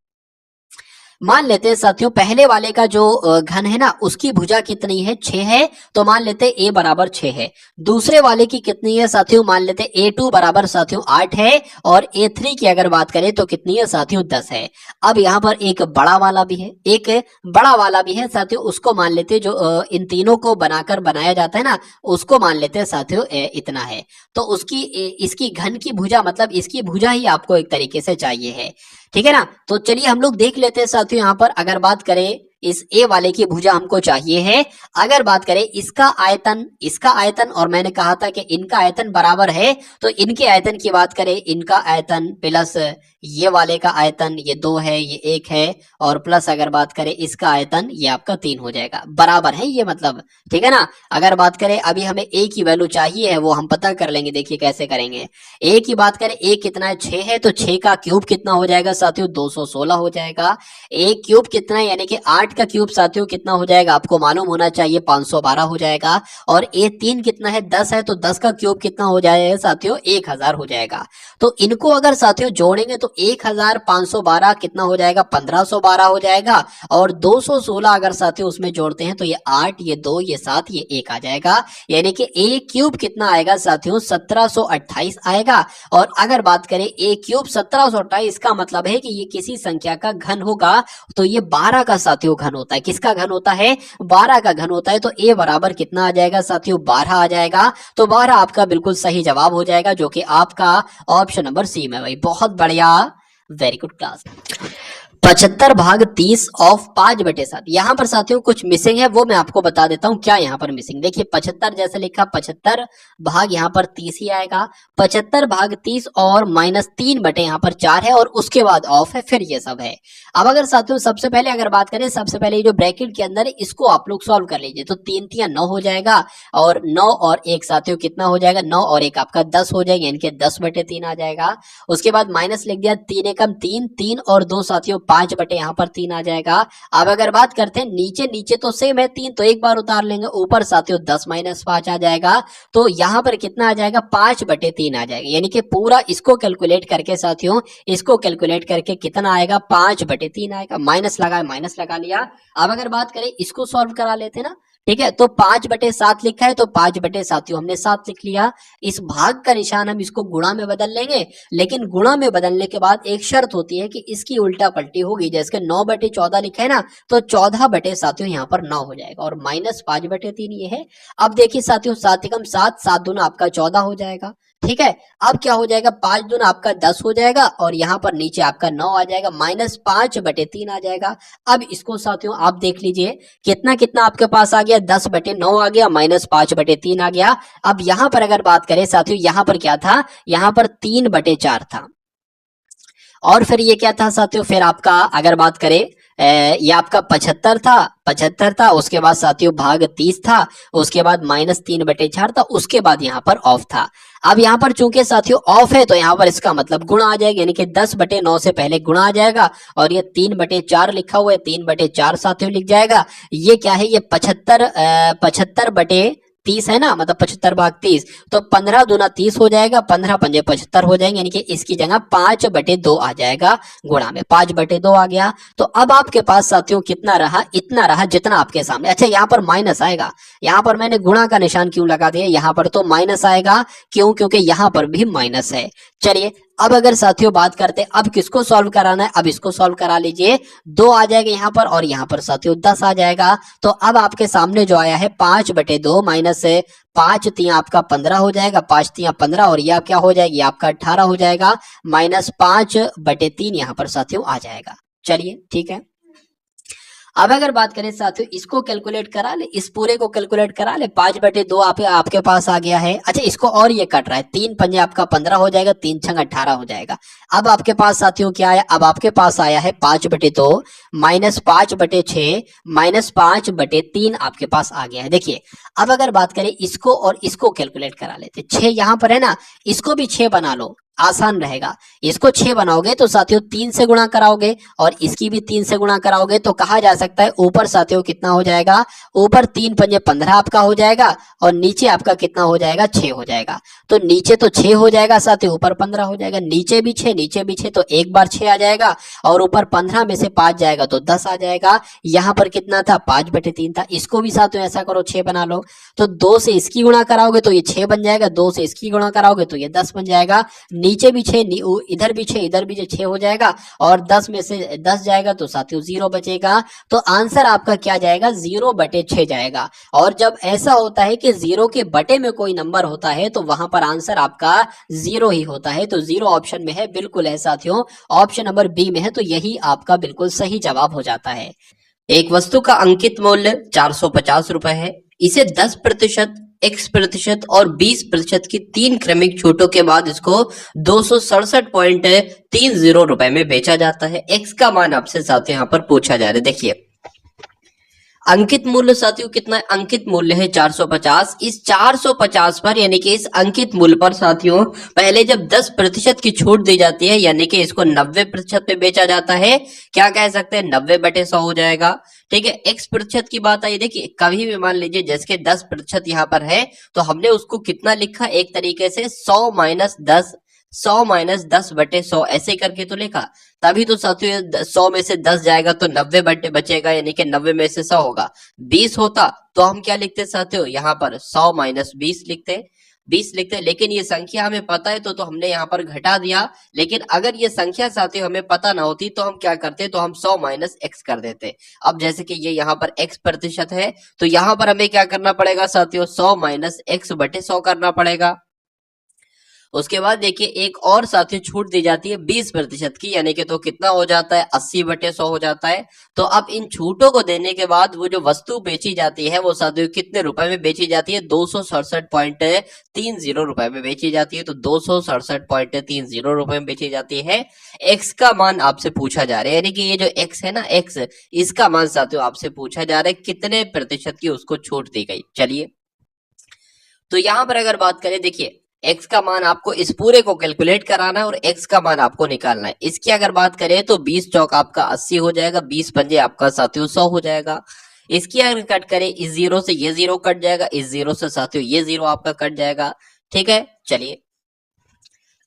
मान लेते हैं साथियों पहले वाले का जो घन है ना उसकी भुजा कितनी है 6 है, तो मान लेते हैं a बराबर 6 है। दूसरे वाले की कितनी है साथियों, मान लेते हैं a2 बराबर साथियों 8 है और a3 की अगर बात करें तो कितनी है साथियों 10 है। अब यहाँ पर एक बड़ा वाला भी है, एक बड़ा वाला भी है साथियों, उसको मान लेते हैं जो इन तीनों को बनाकर बनाया जाता है ना, उसको मान लेते हैं साथियों इतना है। तो उसकी इसकी घन की भुजा, मतलब इसकी भुजा ही आपको एक तरीके से चाहिए है, ठीक है ना। तो चलिए हम लोग देख लेते हैं साथियों, यहाँ पर अगर बात करें इस ए वाले की भुजा हमको चाहिए है। अगर बात करें इसका आयतन, इसका आयतन, और मैंने कहा था कि इनका आयतन बराबर है, तो इनके आयतन की बात करें, इनका आयतन प्लस ये वाले का आयतन, ये 2 है, ये 1 है, और प्लस अगर बात करें इसका आयतन, ये आपका 3 हो जाएगा, बराबर है ये, मतलब ठीक है ना। अगर बात करें अभी हमें ए की वैल्यू चाहिए है, वो हम पता कर लेंगे। देखिए कैसे करेंगे, ए की बात करें, ए कितना है 6 है, तो 6 का क्यूब कितना हो जाएगा साथियों 216 हो जाएगा। ए क्यूब कितना है, यानी कि 8 का क्यूब साथियों कितना हो जाएगा, आपको मालूम होना चाहिए 512 हो जाएगा। और A3 कितना है 10 है, तो 10 का क्यूब कितना हो जाएगा साथियों 1000 हो जाएगा। तो इनको अगर साथियों जोड़ेंगे तो 1512 कितना हो जाएगा 1512 हो जाएगा। और 216 अगर साथियों उसमें जोड़ते हैं तो ये 8, ये 2, ये 7, ये 1 आ जाएगा। यानी कि A क्यूब कितना आएगा साथियों 1728 आएगा। और अगर बात करें A क्यूब 1728 का मतलब है कि ये किसी संख्या का घन होगा, तो ये 12 का साथियों घन होता है। किसका घन होता है 12 का घन होता है। तो A बराबर कितना आ जाएगा साथियों 12 आ जाएगा। तो 12 आपका बिल्कुल सही जवाब हो जाएगा, जो कि आपका ऑप्शन नंबर सी में। भाई बहुत बढ़िया, वेरी गुड क्लास। 75 भाग 30 ऑफ 5/7। यहाँ पर साथियों कुछ मिसिंग है, वो मैं आपको बता देता हूँ क्या यहाँ पर मिसिंग। देखिए 75 जैसे लिखा, 75 भाग यहाँ पर 30 ही आएगा। 75 भाग 30 और -3 बटे यहाँ पर 4 है, और उसके बाद ऑफ है, फिर ये सब है। अब अगर साथियों सबसे पहले अगर बात करें, सबसे पहले जो ब्रैकेट के अंदर है इसको आप लोग सॉल्व कर लीजिए। तो 3 3 9 हो जाएगा, और 9 और 1 साथियों कितना हो जाएगा, 9 और 1 आपका 10 हो जाएगा, इनके 10/3 आ जाएगा। उसके बाद माइनस लिख दिया, 3 एकम 3, 3 और 2 साथियों 5 बटे यहाँ पर 3 आ जाएगा। अब अगर बात करते हैं नीचे, नीचे तो सेम है 3, तो एक बार उतार लेंगे, ऊपर साथियों 10 - 5 आ जाएगा। तो यहाँ पर कितना आ जाएगा 5/3 आ जाएगा। यानी कि पूरा इसको कैलकुलेट करके साथियों, इसको कैलकुलेट करके कितना आएगा 5/3 आएगा। माइनस लगा लिया। अब अगर बात करें इसको सॉल्व करा लेते ना, ठीक है, तो 5/7 लिखा है तो 5/7 हमने 7 लिख लिया। इस भाग का निशान हम इसको गुणा में बदल लेंगे, लेकिन गुणा में बदलने के बाद एक शर्त होती है कि इसकी उल्टा पलटी होगी। जैसे 9/14 लिखा है ना, तो 14/7 यहाँ पर 9 हो जाएगा और -5/3 ये है। अब देखिए साथियों, 7 एकम 7, 7 दूना आपका 14 हो जाएगा। ठीक है, अब क्या हो जाएगा, 5 दूना आपका 10 हो जाएगा और यहाँ पर नीचे आपका 9 आ जाएगा, -5/3 आ जाएगा। अब इसको साथियों आप देख लीजिए, कितना कितना आपके पास आ गया, 10/9 आ गया, -5/3 आ गया। अब यहां पर अगर बात करें साथियों, यहां पर क्या था, यहां पर 3/4 था। और फिर ये क्या था साथियों, फिर आपका अगर बात करें ये आपका 75 था, उसके बाद साथियों भाग 30 था, उसके बाद -3/4 था, उसके बाद यहाँ पर ऑफ था। अब यहाँ पर चूंकि साथियों ऑफ है तो यहाँ पर इसका मतलब गुणा आ जाएगा, यानी कि 10/9 से पहले गुणा आ जाएगा और ये 3/4 लिखा हुआ है, 3/4 साथियों लिख जाएगा। ये क्या है, ये 75/30 है ना, मतलब 75/30, तो 15 दूना 30 हो जाएगा, 15×5 75 हो जाएंगे, यानी कि इसकी जगह 5/2 आ जाएगा गुणा में, 5/2 आ गया। तो अब आपके पास साथियों कितना रहा, इतना रहा जितना आपके सामने। अच्छा यहाँ पर माइनस आएगा, यहाँ पर मैंने गुणा का निशान क्यों लगा दिया, यहाँ पर तो माइनस आएगा, क्यों, क्योंकि यहाँ पर भी माइनस है। चलिए अब अगर साथियों बात करते हैं अब किसको सॉल्व कराना है, अब इसको सॉल्व करा लीजिए। 2 आ जाएगा यहाँ पर और यहाँ पर साथियों 10 आ जाएगा। तो अब आपके सामने जो आया है 5/2 माइनस 5×3 आपका 15 हो जाएगा, 5×3 15 और यह क्या हो जाएगी आपका 18 हो जाएगा, -5/3 यहाँ पर साथियों आ जाएगा। चलिए ठीक है, अब अगर बात करें साथियों, इसको कैलकुलेट करा ले, इस पूरे को कैलकुलेट करा ले, 5/2 आपके पास आ गया है। अच्छा इसको और ये कट रहा है, 3×5 आपका 15 हो जाएगा, 3×6 18 हो जाएगा। अब आपके पास साथियों क्या आया, अब आपके पास आया है 5/2 -5/6 -5/3 आपके पास आ गया है। देखिए अब अगर बात करें इसको और इसको कैलकुलेट करा लेते, 6 यहाँ पर है ना, इसको भी 6 बना लो, आसान रहेगा। इसको 6 बनाओगे तो साथियों 3 से गुणा कराओगे और इसकी भी 3 से गुणा कराओगे तो कहा जा सकता है ऊपर साथियों कितना हो जाएगा, ऊपर 3×5 15 आपका हो जाएगा और नीचे आपका कितना हो जाएगा, 6 हो जाएगा। तो नीचे तो 6 हो जाएगा साथियों, ऊपर 15 हो जाएगा, नीचे भी 6 नीचे भी 6, तो एक बार 6 आ जाएगा और ऊपर 15 में से 5 जाएगा तो 10 आ जाएगा। यहाँ पर कितना था, 5/3 था। इसको भी साथियों ऐसा करो 6 बना लो, तो 2 से इसकी गुणा कराओगे तो ये 6 बन जाएगा, 2 से इसकी गुणा कराओगे तो ये 10 बन जाएगा, नीचे भी 6 इधर भी 6 इधर भी 6 हो जाएगा और 10 में से 10 जाएगा तो साथियों 0 बचेगा। तो आंसर आपका क्या जाएगा, 0/6 जाएगा। और जब ऐसा होता है कि 0 के बटे में कोई नंबर होता है तो वहां पर आंसर आपका 0 ही होता है। तो 0 ऑप्शन में है, बिल्कुल है साथियों, ऑप्शन नंबर बी में है, तो यही आपका बिल्कुल सही जवाब हो जाता है। एक वस्तु का अंकित मूल्य 450 रुपए है, इसे 10%, X% और 20% की 3 क्रमिक छूटों के बाद इसको 267.30 रुपए में बेचा जाता है। X का मान आपसे साथियों यहाँ पर पूछा जा रहा है। देखिए अंकित मूल्य साथियों कितना है, अंकित मूल्य है 450। इस 450 पर यानी कि इस अंकित मूल्य पर साथियों पहले जब 10% की छूट दी जाती है यानी कि इसको 90% में बेचा जाता है, क्या कह सकते हैं, 90/100 हो जाएगा। ठीक है, X% की बात आई, देखिए कभी भी मान लीजिए जैसे कि 10% यहाँ पर है तो हमने उसको कितना लिखा, एक तरीके से 100 - 10/100 ऐसे करके तो लिखा, तभी तो साथियों 100 में से 10 जाएगा तो 90 बचेगा, यानी कि 90 में से 100 होगा। 20 होता तो हम क्या लिखते साथियों, यहाँ पर 100 - 20 लिखते, 20 लिखते, लेकिन ये संख्या हमें पता है तो हमने यहाँ पर घटा दिया। लेकिन अगर ये संख्या साथियों हमें पता ना होती तो हम क्या करते, तो हम 100 - x कर देते। अब जैसे कि ये यहाँ पर X% है तो यहाँ पर हमें क्या करना पड़ेगा साथियों, 100 - x/100 करना पड़ेगा। उसके बाद देखिए एक और साथियों छूट दी जाती है 20% की, यानी कि तो कितना हो जाता है, 80/100 हो जाता है। तो अब इन छूटों को देने के बाद वो जो वस्तु बेची जाती है वो साथियों कितने रुपए में बेची जाती है, 267.30 रुपए में बेची जाती है। तो 267.30 रुपए में बेची जाती है। एक्स का मान आपसे पूछा जा रहा है, यानी कि ये जो एक्स है ना, एक्स, इसका मान साथियों आपसे पूछा जा रहा है कितने प्रतिशत की उसको छूट दी गई। चलिए तो यहां पर अगर बात करें, देखिए x का मान आपको इस पूरे को कैलकुलेट कराना है और x का मान आपको निकालना है। इसकी अगर बात करें तो 20 चौक आपका 80 हो जाएगा, 20 पंजे आपका साथियों 100 हो जाएगा। इसकी अगर कट करें, इस 0 से ये 0 कट जाएगा, इस 0 से साथियों ये 0 आपका कट जाएगा। ठीक है, चलिए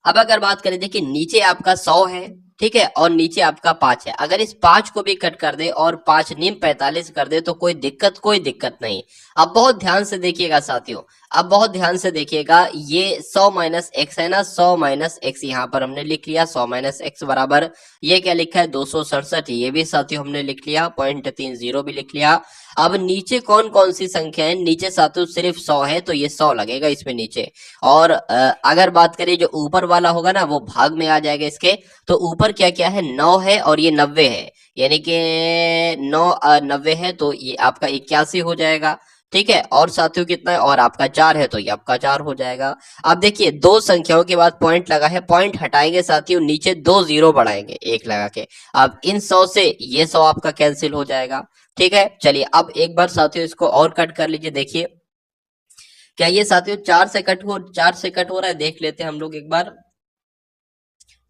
अब अगर बात करें, देखिए नीचे आपका 100 है ठीक है, और नीचे आपका 5 है। अगर इस 5 को भी कट कर दे और 5 नीम 45 कर दे तो कोई दिक्कत नहीं। अब बहुत ध्यान से देखिएगा साथियों, अब बहुत ध्यान से देखिएगा, ये 100 माइनस एक्स है ना, 100 माइनस एक्स यहाँ पर हमने लिख लिया, 100 माइनस एक्स बराबर ये क्या लिखा है 267, ये भी साथियों हमने लिख लिया, 0.30 भी लिख लिया। अब नीचे कौन कौन सी संख्या है, नीचे साथियों सिर्फ 100 है तो ये 100 लगेगा इसमें नीचे। और अगर बात करें जो ऊपर वाला होगा ना वो भाग में आ जाएगा इसके, तो ऊपर क्या क्या है 9 है और ये 90 है, यानी कि 9 90 है तो ये आपका 81 हो जाएगा। ठीक है, और साथियों कितना है, और आपका 4 है तो ये आपका 4 हो जाएगा। अब देखिए दो संख्याओं के बाद पॉइंट लगा है, पॉइंट हटाएंगे साथियों, नीचे 2 जीरो बढ़ाएंगे एक लगा के। अब इन 100 से ये 100 आपका कैंसिल हो जाएगा। ठीक है, चलिए अब एक बार साथियों इसको और कट कर लीजिए, देखिए क्या ये साथियों 4 से कट हो रहा है, देख लेते हैं हम लोग एक बार।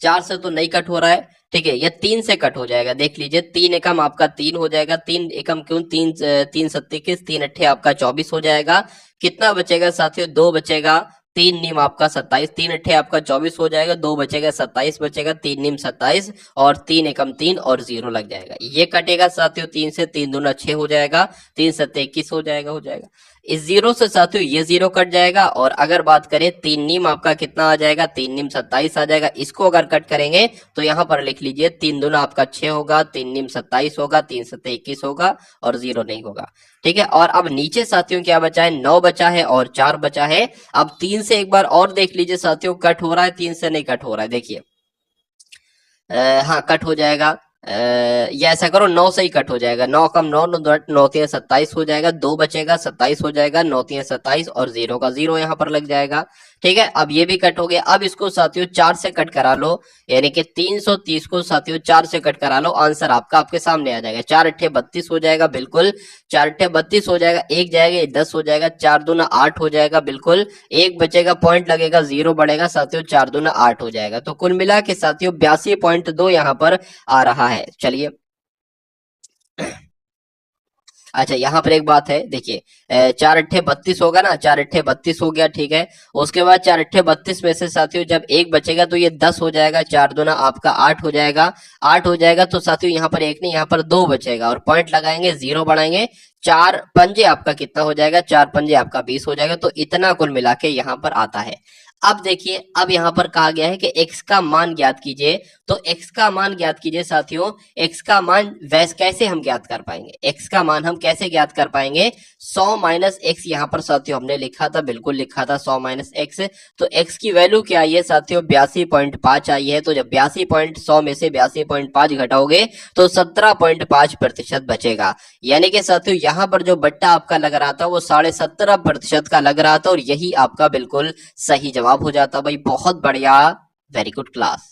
4 से तो नहीं कट हो रहा है, ठीक है, ये 3 से कट हो जाएगा, देख लीजिए 3 एकम आपका 3 हो जाएगा, 3 एकम क्यों, 3 सत्ते 21, 3 अट्ठे आपका 24 हो जाएगा। कितना बचेगा साथियों, 2 बचेगा, 3 नीम आपका 27, 3 अट्ठे आपका 24 हो जाएगा, 2 बचेगा 27 बचेगा, 3 नीम 27 और 3 एकम 3 और 0 लग जाएगा। ये कटेगा साथियों 3 से, 3 दूना 6 हो जाएगा, 3 सत्ते 21 हो जाएगा। इस 0 से साथियों ये 0 कट जाएगा, और अगर बात करें 3 नीम आपका कितना आ जाएगा, 3 नीम 27 आ जाएगा। इसको अगर कट करेंगे तो यहाँ पर लिख लीजिए 3 दूना आपका 6 होगा, 3 नीम 27 होगा, 3 सत्ते 21 होगा और 0 नहीं होगा। ठीक है, और अब नीचे साथियों क्या बचा है, 9 बचा है और 4 बचा है। अब 3 से एक बार और देख लीजिए साथियों, कट हो रहा है, 3 से नहीं कट हो रहा है, देखिए हाँ कट हो जाएगा। या ऐसा करो 9 से ही कट हो जाएगा, 9 कम 9 9 3 27 हो जाएगा, 2 बचेगा 27 हो जाएगा, 9 3 27 और 0 का 0 यहाँ पर लग जाएगा। ठीक है, अब ये भी कट हो गया। अब इसको साथियों 4 से कट करा लो, यानी कि 330 को साथियों 4 से कट करा लो, आंसर आपका आपके सामने आ जाएगा। 4 अट्ठे 32 हो जाएगा, बिल्कुल 4 अट्ठे 32 हो जाएगा, एक जाएगा 10 हो जाएगा, 4 दूना 8 हो जाएगा, बिल्कुल एक बचेगा, पॉइंट लगेगा, 0 बढ़ेगा साथियों, 4 दूना 8 हो जाएगा। तो कुल मिला के साथियों 82.2 यहाँ पर आ रहा है। चलिए अच्छा यहाँ पर एक बात है, देखिए 4 अट्ठे 32 होगा ना, 4 अट्ठे 32 हो गया, ठीक है। उसके बाद 4 अट्ठे 32 में से साथियों जब एक बचेगा तो ये 10 हो जाएगा, 4 दूना आपका 8 हो जाएगा, 8 हो जाएगा तो साथियों यहाँ पर एक नहीं, यहाँ पर 2 बचेगा, और पॉइंट लगाएंगे, 0 बढ़ाएंगे, 4 पंजे आपका कितना हो जाएगा, 4 पंजे आपका 20 हो जाएगा। तो इतना कुल मिला के यहाँ पर आता है। अब देखिए, अब यहाँ पर कहा गया है कि x का मान ज्ञात कीजिए, तो x का मान ज्ञात कीजिए साथियों। x का मान वैसे कैसे हम ज्ञात कर पाएंगे, x का मान हम कैसे ज्ञात कर पाएंगे, 100 माइनस एक्स यहाँ पर साथियों हमने लिखा था, बिल्कुल लिखा था 100 माइनस एक्स। तो x की वैल्यू क्या आई है साथियों, 82.5 आई है। तो जब 100 में से 82.5 घटाओगे तो 17.5% बचेगा, यानी कि साथियों यहाँ पर जो बट्टा आपका लग रहा था वो 17.5% का लग रहा था, और यही आपका बिल्कुल सही जवाब हो जाता। भाई बहुत बढ़िया, वेरी गुड क्लास।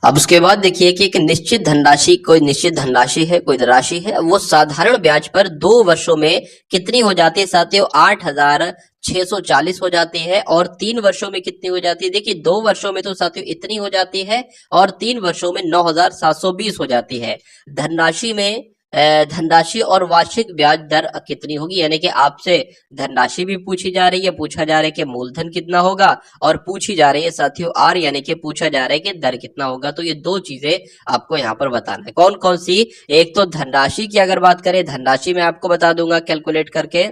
अब उसके बाद देखिए कि एक निश्चित धनराशि, कोई निश्चित धनराशि है, कोई राशि है, वो साधारण ब्याज पर 2 वर्षों में कितनी हो जाती है साथियों, 8,640 हो जाती है, और 3 वर्षों में कितनी हो जाती है, देखिए 2 वर्षों में तो साथियों इतनी हो जाती है, और 3 वर्षों में 9,720 हो जाती है। धनराशि में धनराशि और वार्षिक ब्याज दर कितनी होगी, यानी कि आपसे धनराशि भी पूछी जा रही है, पूछा जा रहा है कि मूलधन कितना होगा, और पूछी जा रही है साथियों आर, यानी कि पूछा जा रहा है कि दर कितना होगा। तो ये दो चीजें आपको यहाँ पर बताना है, कौन कौन सी, एक तो धनराशि की अगर बात करें, धनराशि मैं आपको बता दूंगा कैलकुलेट करके,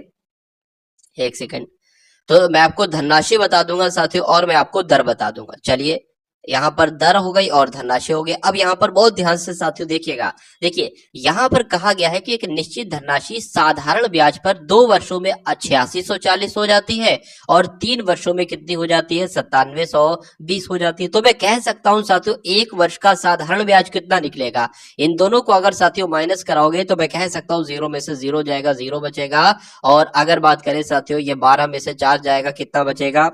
एक सेकंड, तो मैं आपको धनराशि बता दूंगा साथियों, और मैं आपको दर बता दूंगा। चलिए यहाँ पर दर हो गई और धनराशि हो गई। अब यहाँ पर बहुत ध्यान से साथियों देखिएगा, देखिए यहाँ पर कहा गया है कि एक निश्चित धनराशि साधारण ब्याज पर 2 वर्षों में 8640 हो जाती है, और 3 वर्षों में कितनी हो जाती है, 9720 हो जाती है। तो मैं कह सकता हूँ साथियों 1 वर्ष का साधारण ब्याज कितना निकलेगा, इन दोनों को अगर साथियों माइनस कराओगे तो मैं कह सकता हूँ 0 में से 0 जाएगा, 0 बचेगा, और अगर बात करें साथियों ये 12 में से 4 जाएगा, कितना बचेगा,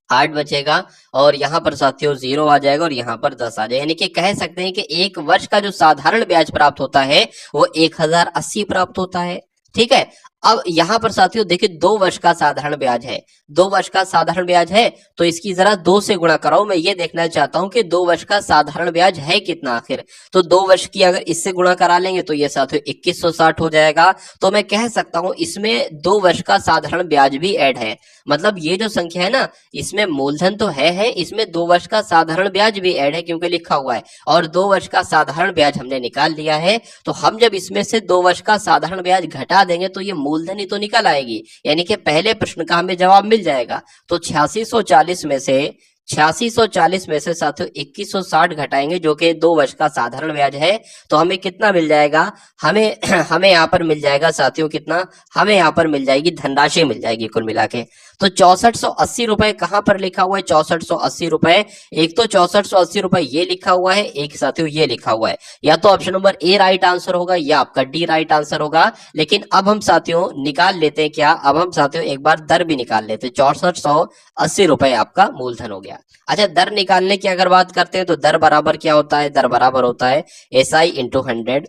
8 बचेगा, और यहाँ पर साथियों 0 आ जाएगा, और यहाँ पर 10 आ जाएगा। यानी कि कह सकते हैं कि 1 वर्ष का जो साधारण ब्याज प्राप्त होता है वो 1080 प्राप्त होता है। ठीक है, अब यहाँ पर साथियों देखिए 2 वर्ष का साधारण ब्याज है, 2 वर्ष का साधारण ब्याज है, तो इसकी जरा 2 से गुणा कराओ। मैं ये देखना चाहता हूं कि 2 वर्ष का साधारण ब्याज है कितना आखिर। तो 2 वर्ष की अगर इससे गुणा करा लेंगे तो ये साथियों 2160 हो जाएगा। तो मैं कह सकता हूं इसमें 2 वर्ष का साधारण ब्याज भी ऐड है। मतलब ये जो संख्या है ना, इसमें मूलधन तो है, इसमें 2 वर्ष का साधारण ब्याज भी ऐड है क्योंकि लिखा हुआ है, और 2 वर्ष का साधारण ब्याज हमने निकाल लिया है। तो हम जब इसमें से 2 वर्ष का साधारण ब्याज घटा देंगे तो ये मूलधन ही तो निकल आएगी, यानी कि पहले प्रश्न का हमें जवाब मिल जाएगा। तो 8640 में से साथियों 2160 घटाएंगे जो कि 2 वर्ष का साधारण ब्याज है, तो हमें कितना मिल जाएगा, हमें हमें यहाँ पर मिल जाएगा साथियों कितना, हमें यहाँ पर मिल जाएगी धनराशि मिल जाएगी कुल मिला के। तो 6480 रुपए कहाँ पर लिखा हुआ है, 6480 रुपए, एक तो 6480 रुपए ये लिखा हुआ है, एक साथियों ये लिखा हुआ है। या तो option number A right answer होगा या आपका डी राइट आंसर होगा। लेकिन अब हम साथियों निकाल लेते हैं क्या, अब हम साथियों एक बार दर भी निकाल लेते हैं। 6480 रुपए आपका मूलधन हो गया। अच्छा, दर निकालने की अगर बात करते हैं तो दर बराबर क्या होता है, दर बराबर होता है SI इंटू 100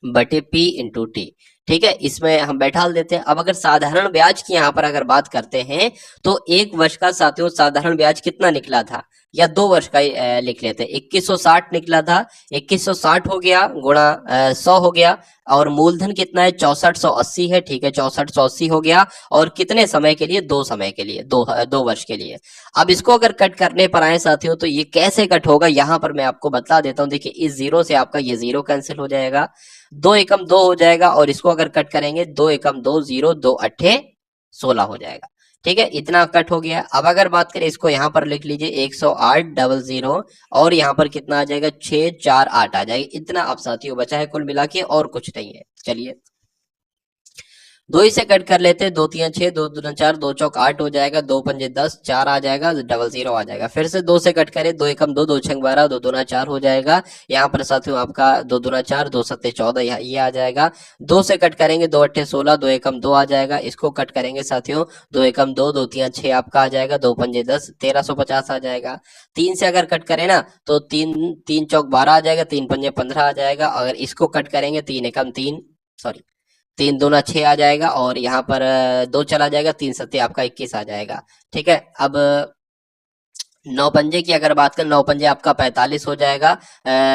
बटे P इंटू टी। ठीक है, इसमें हम बैठा देते हैं। अब अगर साधारण ब्याज की यहाँ पर अगर बात करते हैं तो 1 वर्ष का साथियों साधारण ब्याज कितना निकला था, या 2 वर्ष का लिख लेते हैं, 2160 निकला था। 2160 हो गया गुणा 100 हो गया, और मूलधन कितना है 6480 है। ठीक है, 6480 हो गया, और कितने समय के लिए, 2 समय के लिए, 2 वर्ष के लिए। अब इसको अगर कट करने पर आए साथियों तो ये कैसे कट होगा, यहाँ पर मैं आपको बता देता हूँ। देखिए इस 0 से आपका ये 0 कैंसिल हो जाएगा, 2 एकम 2 हो जाएगा, और इसको अगर कट करेंगे 2 एकम 2 0, 2 अट्ठे 16 हो जाएगा। ठीक है, इतना कट हो गया। अब अगर बात करें इसको यहाँ पर लिख लीजिए 10800, और यहाँ पर कितना आ जाएगा 648 आ जाएगा। इतना अब साथियों बचा है कुल मिला के, और कुछ नहीं है। चलिए 2 ही से कट कर लेते हैं, 2 3 6, 2 2 4, 2 चौक 8 हो जाएगा, 2 पंजे 10, 4 आ जाएगा, 00 आ जाएगा। फिर से 2 से कट करें, 2 एकम 2, 2 छंग 12, 2 दूना 4 हो जाएगा। यहाँ पर साथियों आपका 2 दूना 4, 2 सत्ते 14 ये आ जाएगा। 2 से कट करेंगे, 2 अट्ठे 16, 2 एकम 2 आ जाएगा। इसको कट करेंगे साथियों, 2 एकम 2, 2 3 6 आपका आ जाएगा, 2 पंजे 10, 1350 आ जाएगा। 3 से अगर कट करें ना तो 3 3 चौक 12 आ जाएगा, 3 पंजे 15 आ जाएगा। अगर इसको कट करेंगे 3 एकम 3, सॉरी 3 दूना 6 आ जाएगा, और यहाँ पर 2 चला जाएगा, 3 सत्ते आपका 21 आ जाएगा। ठीक है, अब 9 पंजे की अगर बात करें, 9 पंजे आपका 45 हो जाएगा,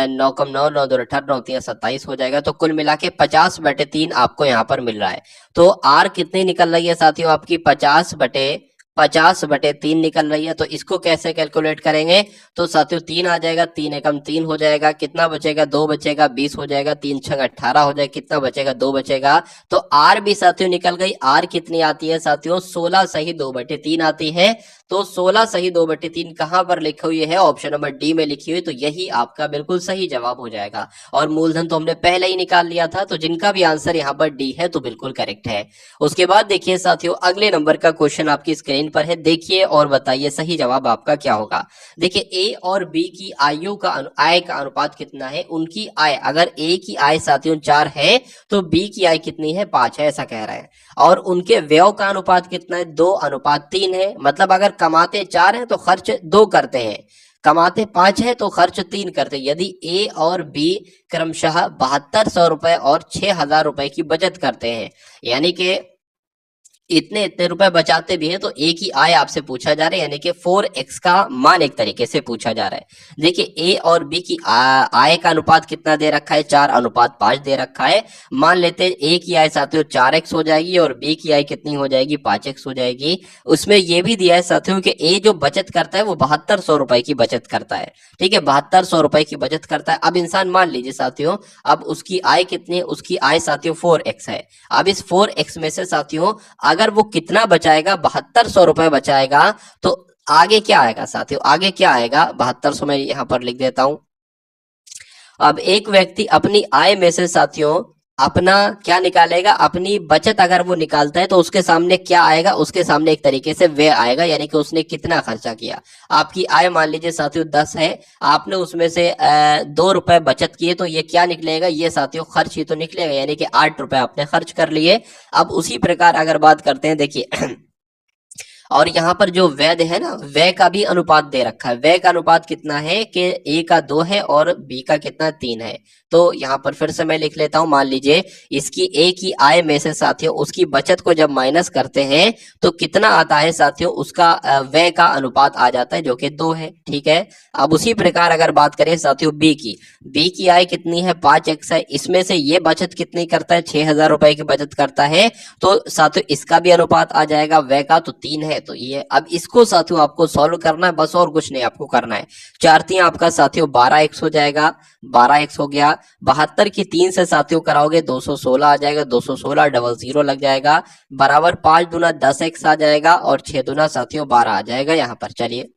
9 कम 9, 9 दो 18, 9 3 27 हो जाएगा। तो कुल मिला के 50/3 आपको यहाँ पर मिल रहा है। तो आर कितनी निकल रही है साथियों, आपकी 50/3 निकल रही है। तो इसको कैसे कैलकुलेट करेंगे, तो साथियों 3 आ जाएगा, 3 एकम 3 हो जाएगा, कितना बचेगा 2 बचेगा, 20 हो जाएगा, 3 छंग 18 हो जाएगा, कितना बचेगा 2 बचेगा। तो आर भी साथियों निकल गई। आर कितनी आती है साथियों, 16 सही 2/3 आती है। तो 16 सही 2/3 कहां पर लिखी हुई है, ऑप्शन नंबर डी में लिखी हुई, तो यही आपका बिल्कुल सही जवाब हो जाएगा। और मूलधन तो हमने पहले ही निकाल लिया था, तो जिनका भी आंसर यहाँ पर डी है तो बिल्कुल करेक्ट है। उसके बाद देखिए साथियों अगले नंबर का क्वेश्चन आपकी स्क्रीन पर है, देखिए और बताइए सही जवाब आपका क्या होगा। देखिए ए और बी की आय का अनुपात कितना है, उनकी आय, अगर ए की आय साथियों 4 है तो बी की आय कितनी है, 5 है, ऐसा कह रहा है। और उनके व्यय का अनुपात कितना है, 2:3 है। मतलब अगर कमाते 4 हैं तो खर्च 2 करते हैं, कमाते 5 है तो खर्च 3 करते हैं। यदि ए और बी क्रमशः 7200 रुपए और 6000 रुपए की बचत करते हैं, यानी कि इतने इतने रुपए बचाते भी हैं, तो ए की आय आपसे पूछा जा रहा है, यानी कि 4x का मान एक तरीके से पूछा जा रहा है। देखिए ए और बी की आय का अनुपात कितना दे रखा है, 4:5 दे रखा है। मान लेते हैं ए की आय साथियों 4x हो जाएगी और बी की आय कितनी हो जाएगी, 5x हो जाएगी। उसमें यह भी दिया है साथियों कि ए जो बचत करता है वो 7200 रुपए की बचत करता है। ठीक है, 7200 रुपए की बचत करता है। अब इंसान मान लीजिए साथियों, अब उसकी आय कितनी है, उसकी आय साथियों 4x है। अब इस 4x में से साथियों अगर वो कितना बचाएगा, 7200 रुपए बचाएगा, तो आगे क्या आएगा साथियों, आगे क्या आएगा, 7200 में यहां पर लिख देता हूं। अब एक व्यक्ति अपनी आय में से साथियों अपना क्या निकालेगा, अपनी बचत अगर वो निकालता है तो उसके सामने क्या आएगा, उसके सामने एक तरीके से व्यय आएगा, यानी कि उसने कितना खर्चा किया। आपकी आय मान लीजिए साथियों 10 है, आपने उसमें से 2 रुपए बचत किए, तो ये क्या निकलेगा, ये साथियों खर्च ही तो निकलेगा, यानी कि 8 रुपए आपने खर्च कर लिए। अब उसी प्रकार अगर बात करते हैं, देखिए और यहाँ पर जो वैध है ना, व्यय का भी अनुपात दे रखा है। व्यय का अनुपात कितना है कि ए का 2 है और बी का कितना 3 है। तो यहाँ पर फिर से मैं लिख लेता हूँ, मान लीजिए इसकी ए की आय में से साथियों उसकी बचत को जब माइनस करते हैं तो कितना आता है साथियों, उसका व्यय का अनुपात आ जाता है जो कि 2 है। ठीक है, अब उसी प्रकार अगर बात करें साथियों बी की आय कितनी है, 5x है, इसमें से ये बचत कितनी करता है, 6,000 रुपए की बचत करता है, तो साथियों इसका भी अनुपात आ जाएगा व्यय का, तो 3 है। तो ये अब इसको साथियों आपको सॉल्व करना है बस, और कुछ नहीं आपको करना है। 4 आपका साथियों 12x हो जाएगा, 12x हो गया। 72 की 3 से साथियों कराओगे 216 आ जाएगा, 216 डबल 0 लग जाएगा, बराबर 5 दूना 10x आ जाएगा और 6 दूना साथियों 12 आ जाएगा यहाँ पर। चलिए,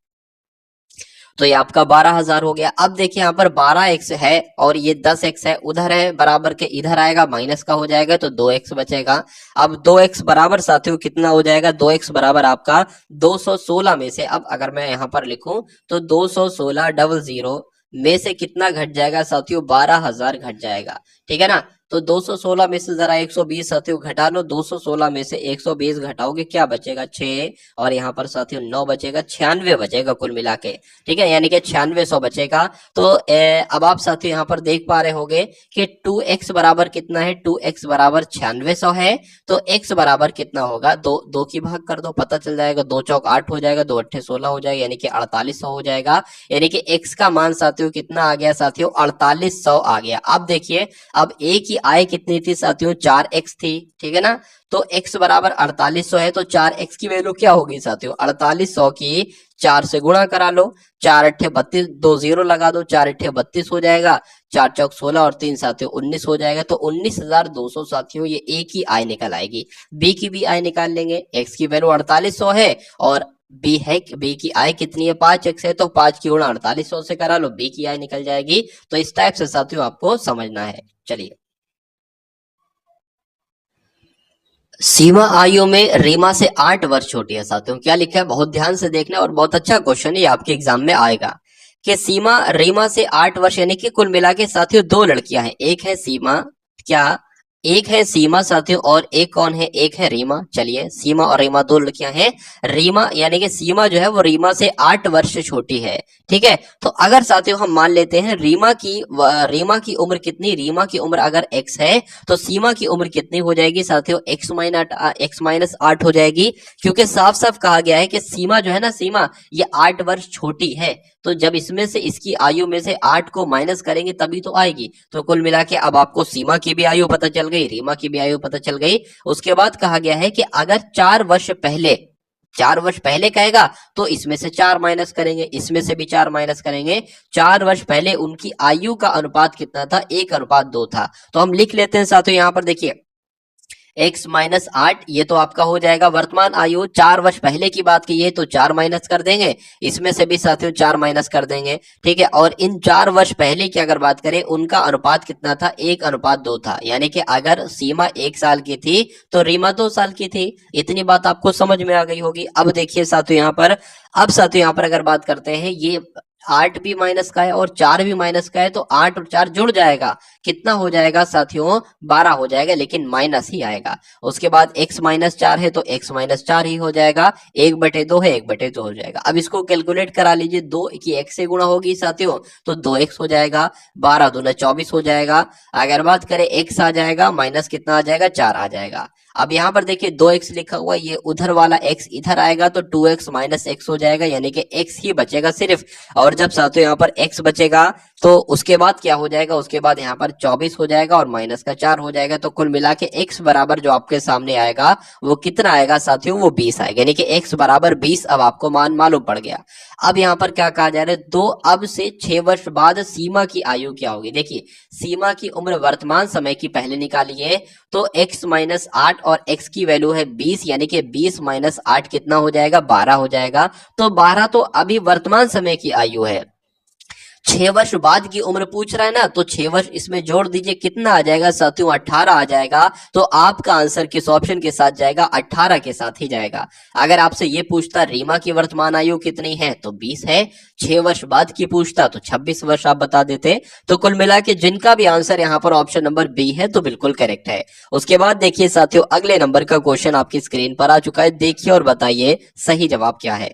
तो ये आपका 12,000 हो गया। अब देखिए यहाँ पर 12x है और ये 10x है, उधर है बराबर के, इधर आएगा माइनस का हो जाएगा तो 2x बचेगा। अब 2x बराबर साथियों कितना हो जाएगा, 2x बराबर आपका 216 में से, अब अगर मैं यहाँ पर लिखूं तो 216 डबल 0 में से कितना घट जाएगा साथियों, 12,000 घट जाएगा। ठीक है ना, तो 216 में से जरा 120 साथियों घटा लो, 216 में से 120 घटाओगे क्या बचेगा, 6, और यहाँ पर साथियों 9 बचेगा, 96 बचेगा कुल मिला के। ठीक है, यानी कि 9600 बचेगा। तो अब आप साथियों यहाँ पर देख पा रहे होंगे कि 2x बराबर कितना है, 2x बराबर 9600 है, तो x बराबर कितना होगा, 2 की भाग कर दो, पता चल जाएगा, 2 चौक 8 हो जाएगा, 2 अट्ठे 16 हो जाएगा, यानी कि 4800 हो जाएगा। यानी कि x का मान साथियों कितना आ गया साथियों, 4800 आ गया। अब देखिए, अब a की आय कितनी थी साथियों, 4x थी। ठीक है ना, तो x बराबर 4800 है, तो 4x की वैल्यू क्या होगी साथियों, 4800 की 4 से गुणा करा लो, 4 अट्ठे 32, 2 0 लगा दो, 4 अट्ठे 32 हो जाएगा, 4 चौक 16 और 3 साथियों 19 हो जाएगा। तो 19,200 साथियों ये a की आय निकल आएगी। b की भी आय निकाल लेंगे, x की वैल्यू 4800 है और b की आय कितनी है, 5x है, तो 5 की गुणा 4800 से करा लो, b की आय निकल जाएगी। तो इस टाइप से साथियों आपको समझना है। चलिए, सीमा आयु में रीमा से 8 वर्ष छोटी है साथियों, क्या लिखा है, बहुत ध्यान से देखना, और बहुत अच्छा क्वेश्चन है, आपके एग्जाम में आएगा कि सीमा रीमा से 8 वर्ष, यानी कि कुल मिला के साथियों 2 लड़कियां हैं, एक है सीमा, क्या, एक है सीमा साथियों और एक कौन है, एक है रीमा। चलिए, सीमा और रीमा 2 लड़कियां हैं। रीमा यानी कि सीमा जो है वो रीमा से 8 वर्ष छोटी है। ठीक है, तो अगर साथियों हम मान लेते हैं रीमा की उम्र कितनी, रीमा की उम्र अगर x है तो सीमा की उम्र कितनी हो जाएगी साथियों, x माइनस 8 हो जाएगी, क्योंकि साफ साफ कहा गया है कि सीमा जो है ना, सीमा ये 8 वर्ष छोटी है, तो जब इसमें से इसकी आयु में से 8 को माइनस करेंगे तभी तो आएगी। तो कुल मिला के अब आपको सीमा की भी आयु पता चल गई, रीमा की भी आयु पता चल गई। उसके बाद कहा गया है कि अगर 4 वर्ष पहले कहेगा तो इसमें से 4 माइनस करेंगे, इसमें से भी 4 माइनस करेंगे। 4 वर्ष पहले उनकी आयु का अनुपात कितना था, 1:2 था। तो हम लिख लेते हैं साथियों, यहाँ पर देखिए x माइनस 8, ये तो आपका हो जाएगा वर्तमान आयु। 4 वर्ष पहले की बात की है तो 4 माइनस कर देंगे, इसमें से भी साथियों 4 माइनस कर देंगे। ठीक है, और इन 4 वर्ष पहले की अगर बात करें, उनका अनुपात कितना था, 1:2 था, यानी कि अगर सीमा 1 साल की थी तो रीमा 2 साल की थी। इतनी बात आपको समझ में आ गई होगी। अब देखिए साथियों यहाँ पर, अगर बात करते हैं, ये 8 भी माइनस का है और 4 भी माइनस का है, तो 8 और 4 जुड़ जाएगा, कितना हो जाएगा साथियों, 12 हो जाएगा, लेकिन माइनस ही आएगा। उसके बाद x माइनस 4 है तो x माइनस 4 ही हो जाएगा, 1/2 है, 1/2 हो जाएगा। अब इसको कैलकुलेट करा लीजिए, 2 की x से गुणा होगी साथियों तो 2x हो जाएगा, 12 दूना 24 हो जाएगा। अगर बात करें x आ जाएगा, माइनस कितना आ जाएगा, 4 आ जाएगा। अब यहाँ पर देखिए 2x लिखा हुआ, ये उधर वाला x इधर आएगा तो 2x माइनस x हो जाएगा, यानी कि x ही बचेगा सिर्फ। और जब साथियों यहाँ पर x बचेगा तो उसके बाद क्या हो जाएगा, उसके बाद यहाँ पर 24 हो जाएगा और माइनस का 4 हो जाएगा। तो कुल मिला के x बराबर जो आपके सामने आएगा वो कितना आएगा साथियों, वो 20 आएगा, यानी कि x बराबर 20 अब आपको मान मालूम पड़ गया। अब यहाँ पर क्या कहा जा रहा है, 2 अब से 6 वर्ष बाद सीमा की आयु क्या होगी। देखिए, सीमा की उम्र वर्तमान समय की पहले निकालिए, तो x माइनस 8 और x की वैल्यू है 20, यानी कि 20 माइनस 8 कितना हो जाएगा, 12 हो जाएगा। तो 12 तो अभी वर्तमान समय की आयु है। 6 वर्ष बाद की उम्र पूछ रहा है ना, तो 6 वर्ष इसमें जोड़ दीजिए, कितना आ जाएगा साथियों, 18 आ जाएगा। तो आपका आंसर किस ऑप्शन के साथ जाएगा, 18 के साथ ही जाएगा। अगर आपसे ये पूछता रीमा की वर्तमान आयु कितनी है तो 20 है, 6 वर्ष बाद की पूछता तो 26 वर्ष आप बता देते। तो कुल मिला के जिनका भी आंसर यहाँ पर ऑप्शन नंबर बी है तो बिल्कुल करेक्ट है। उसके बाद देखिए साथियों, अगले नंबर का क्वेश्चन आपकी स्क्रीन पर आ चुका है, देखिए और बताइए सही जवाब क्या है।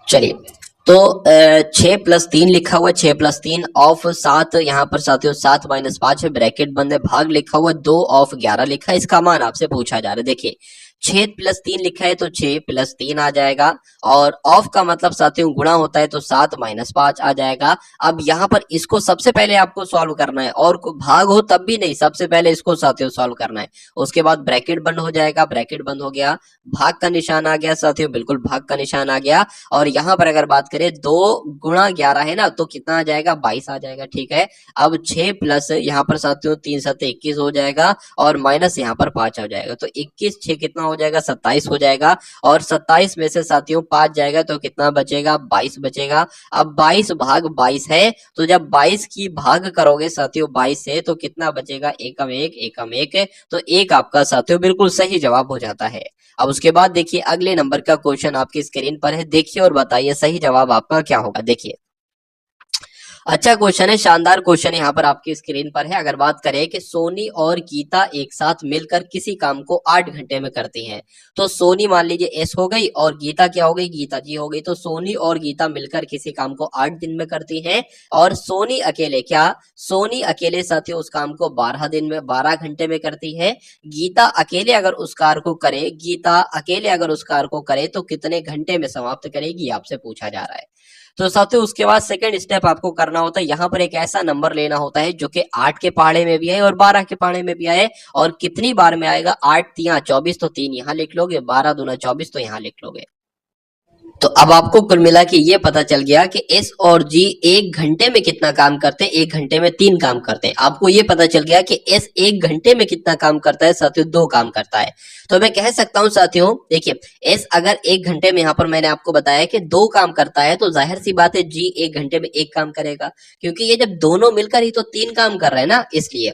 चलिए, तो 6+3 लिखा हुआ है, 6+3 ऑफ 7, यहाँ पर साथियों 7-5 है, ब्रैकेट बंद है, भाग लिखा हुआ 2 ऑफ 11 लिखा है, इसका मान आपसे पूछा जा रहा है। देखिए 6+3 लिखा है तो 6+3 आ जाएगा, और ऑफ का मतलब साथियों गुणा होता है तो 7-5 आ जाएगा। अब यहाँ पर इसको सबसे पहले आपको सॉल्व करना है, और भाग हो तब भी नहीं, सबसे पहले इसको साथियों सॉल्व करना है। उसके बाद ब्रैकेट बंद हो जाएगा, ब्रैकेट बंद हो गया, भाग का निशान आ गया साथियों, बिल्कुल भाग का निशान आ गया। और यहाँ पर अगर बात करें 2 × 11 है ना, तो कितना आ जाएगा, 22 आ जाएगा। ठीक है, अब 6 प्लस यहाँ पर साथियों 3×7=21 हो जाएगा, और माइनस यहाँ पर 5 आ जाएगा, तो 21 6 कितना हो जाएगा, 27 हो जाएगा। और 27 में से साथियों 5 जाएगा तो कितना बचेगा, 22 बचेगा। अब 22 भाग 22 है, तो जब 22 की भाग करोगे साथियों 22 से, तो कितना बचेगा, एकम 1 एकम 1, तो 1 आपका साथियों बिल्कुल सही जवाब हो जाता है। अब उसके बाद देखिए अगले नंबर का क्वेश्चन आपकी स्क्रीन पर है, देखिए और बताइए सही जवाब आपका क्या होगा। देखिए अच्छा क्वेश्चन है, शानदार क्वेश्चन यहाँ पर आपकी स्क्रीन पर है। अगर बात करें कि सोनी और गीता एक साथ मिलकर किसी काम को 8 घंटे में करती हैं, तो सोनी मान लीजिए एस हो गई, और गीता क्या हो गई, गीता जी हो गई। तो सोनी और गीता मिलकर किसी काम को 8 दिन में करती हैं, और सोनी अकेले क्या, सोनी अकेले साथियों उस काम को 12 दिन में 12 घंटे में करती है। गीता अकेले अगर उस कार्य को करे, गीता अकेले अगर उस कार्य को करे तो कितने घंटे में समाप्त करेगी, आपसे पूछा जा रहा है। तो साथियों उसके बाद सेकंड स्टेप आपको करना होता है, यहाँ पर एक ऐसा नंबर लेना होता है जो कि 8 के पहाड़े में भी आए और 12 के पहाड़े में भी आए, और कितनी बार में आएगा, 8×3 = 24, तो 3 यहाँ लिख लोगे, 12×2 = 24, तो यहाँ लिख लोगे। तो अब आपको कुल मिला के ये पता चल गया कि एस और जी 1 घंटे में कितना काम करते हैं, 1 घंटे में 3 काम करते हैं। आपको ये पता चल गया कि एस 1 घंटे में कितना काम करता है साथियों, 2 काम करता है। तो मैं कह सकता हूं साथियों, देखिए एस अगर 1 घंटे में, यहाँ पर मैंने आपको बताया कि 2 काम करता है, तो जाहिर सी बात है जी 1 घंटे में 1 काम करेगा, क्योंकि ये जब दोनों मिलकर ही तो 3 काम कर रहे हैं ना, इसलिए।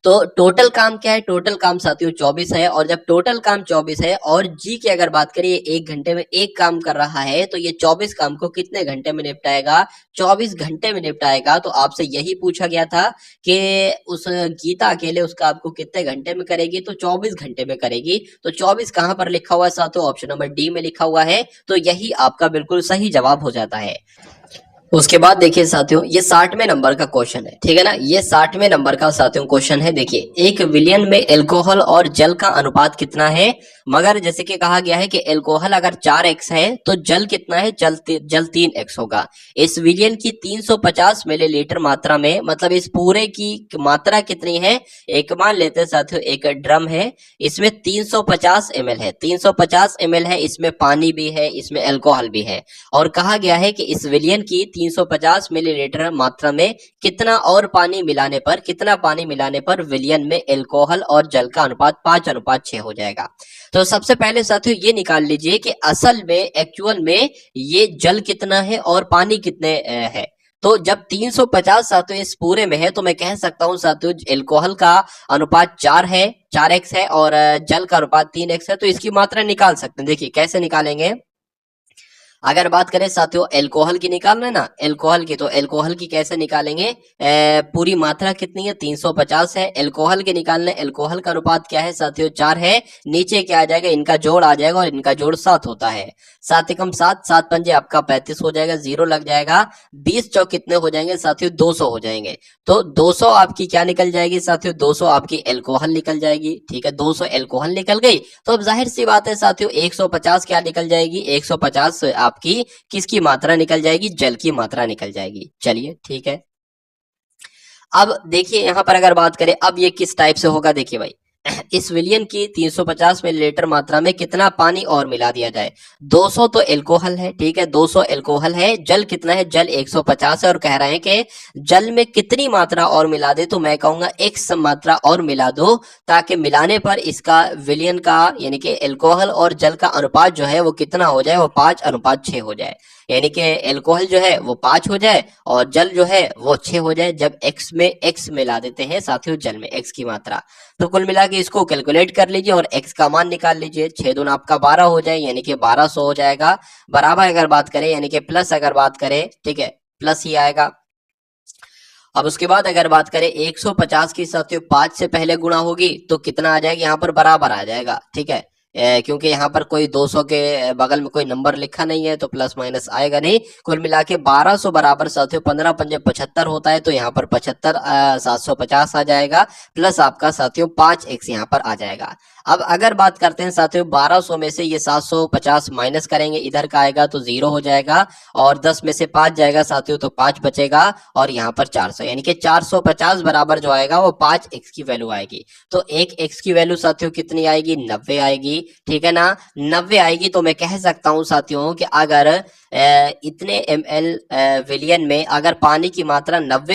तो टोटल काम क्या है, टोटल काम साथियों 24 है, और जब टोटल काम 24 है और जी की अगर बात करें 1 घंटे में 1 काम कर रहा है, तो ये 24 काम को कितने घंटे में निपटाएगा, 24 घंटे में निपटाएगा। तो आपसे यही पूछा गया था कि उस गीता अकेले उस काम को कितने घंटे में करेगी, तो 24 घंटे में करेगी। तो 24 कहां पर लिखा हुआ है साथियों, ऑप्शन नंबर डी में लिखा हुआ है, तो यही आपका बिल्कुल सही जवाब हो जाता है। उसके बाद देखिए साथियों ये 60वें नंबर का क्वेश्चन है, ठीक है ना, ये 60वें नंबर का साथियों क्वेश्चन है। देखिए 1 विलियन में एल्कोहल और जल का अनुपात कितना है, मगर जैसे कि कहा गया है कि एल्कोहल अगर 4x है तो जल कितना है, जल 3x होगा। इस विलियन की 350 मिलीलीटर मात्रा में, मतलब इस पूरे की मात्रा कितनी है, एक मान लेते हैं साथियों एक ड्रम है, इसमें 350 ml है, 350 ml है, इसमें पानी भी है, इसमें एल्कोहल भी है, और कहा गया है कि इस विलियन की 350 मिलीलीटर मात्रा में कितना और पानी मिलाने पर, कितना पानी मिलाने पर विलियन में एल्कोहल और जल का अनुपात 5:6 हो जाएगा। तो सबसे पहले साथियों ये निकाल लीजिए कि असल में एक्चुअल में ये जल कितना है और पानी कितने है। तो जब 350 साथियों इस पूरे में है, तो मैं कह सकता हूं साथियों एल्कोहल का अनुपात 4 है, 4x है, और जल का अनुपात 3x है, तो इसकी मात्रा निकाल सकते हैं। देखिए कैसे निकालेंगे, अगर बात करें साथियों एल्कोहल की निकालना है ना, एल्कोहल की, तो एल्कोहल की कैसे निकालेंगे, पूरी मात्रा कितनी है, 350 है, एल्कोहल के निकालने, एल्कोहल का अनुपात क्या है साथियों, 4 है, नीचे क्या आ जाएगा, इनका जोड़ आ जाएगा, और इनका जोड़ 7 होता है, 7 एकम 7, 7 पंजे आपका 35 हो जाएगा, 0 लग जाएगा, 20 चौक कितने हो जाएंगे साथियों, 200 हो जाएंगे। तो 200 आपकी क्या निकल जाएगी साथियों, 200 आपकी एल्कोहल निकल जाएगी, ठीक है, 200 एल्कोहल निकल गई। तो अब जाहिर सी बात है साथियों 150 क्या निकल जाएगी, 150 आपकी किसकी मात्रा निकल जाएगी, जल की मात्रा निकल जाएगी। चलिए ठीक है, अब देखिए यहां पर अगर बात करें अब ये किस टाइप से होगा, देखिए भाई इस विलियन की 350 मिलीलीटर मात्रा में कितना पानी और मिला दिया जाए, 200 तो एल्कोहल है, ठीक है, 200 एल्कोहल है, जल कितना है, जल 150 है, और कह रहे हैं कि जल में कितनी मात्रा और मिला दे, तो मैं कहूंगा x मात्रा और मिला दो, ताकि मिलाने पर इसका विलियन का यानी कि एल्कोहल और जल का अनुपात जो है वो कितना हो जाए, वो 5:6 हो जाए, यानी कि एल्कोहल जो है वो 5 हो जाए और जल जो है वो 6 हो जाए, जब x में x मिला देते हैं साथियों, जल में x की मात्रा। तो कुल मिला के इसको कैलकुलेट कर लीजिए और x का मान निकाल लीजिए, 6 दूना आपका 12 हो जाए, यानी कि 1200 हो जाएगा, बराबर अगर बात करें यानी कि प्लस अगर बात करें, ठीक है, प्लस ही आएगा। अब उसके बाद अगर बात करें 150 की साथियों 5 से पहले गुणा होगी तो कितना आ जाएगा, यहाँ पर बराबर आ जाएगा, ठीक है, क्योंकि यहाँ पर कोई 200 के बगल में कोई नंबर लिखा नहीं है तो प्लस माइनस आएगा नहीं। कुल मिला के 1200 बराबर साथियों 15 पंजे 75 होता है, तो यहाँ पर 75 750 आ जाएगा, प्लस आपका साथियों 5x यहाँ पर आ जाएगा। अब अगर बात करते हैं साथियों 1200 में से ये 750 माइनस करेंगे, इधर का आएगा तो 0 हो जाएगा, और 10 में से 5 जाएगा साथियों तो 5 बचेगा, और यहाँ पर 400, यानी कि 450 बराबर जो आएगा वो 5x की वैल्यू आएगी। तो एक x की वैल्यू साथियों कितनी आएगी? 90 आएगी, ठीक है ना। 90 आएगी तो मैं कह सकता हूँ साथियों कि अगर इतने ml विलियन में अगर पानी की मात्रा 90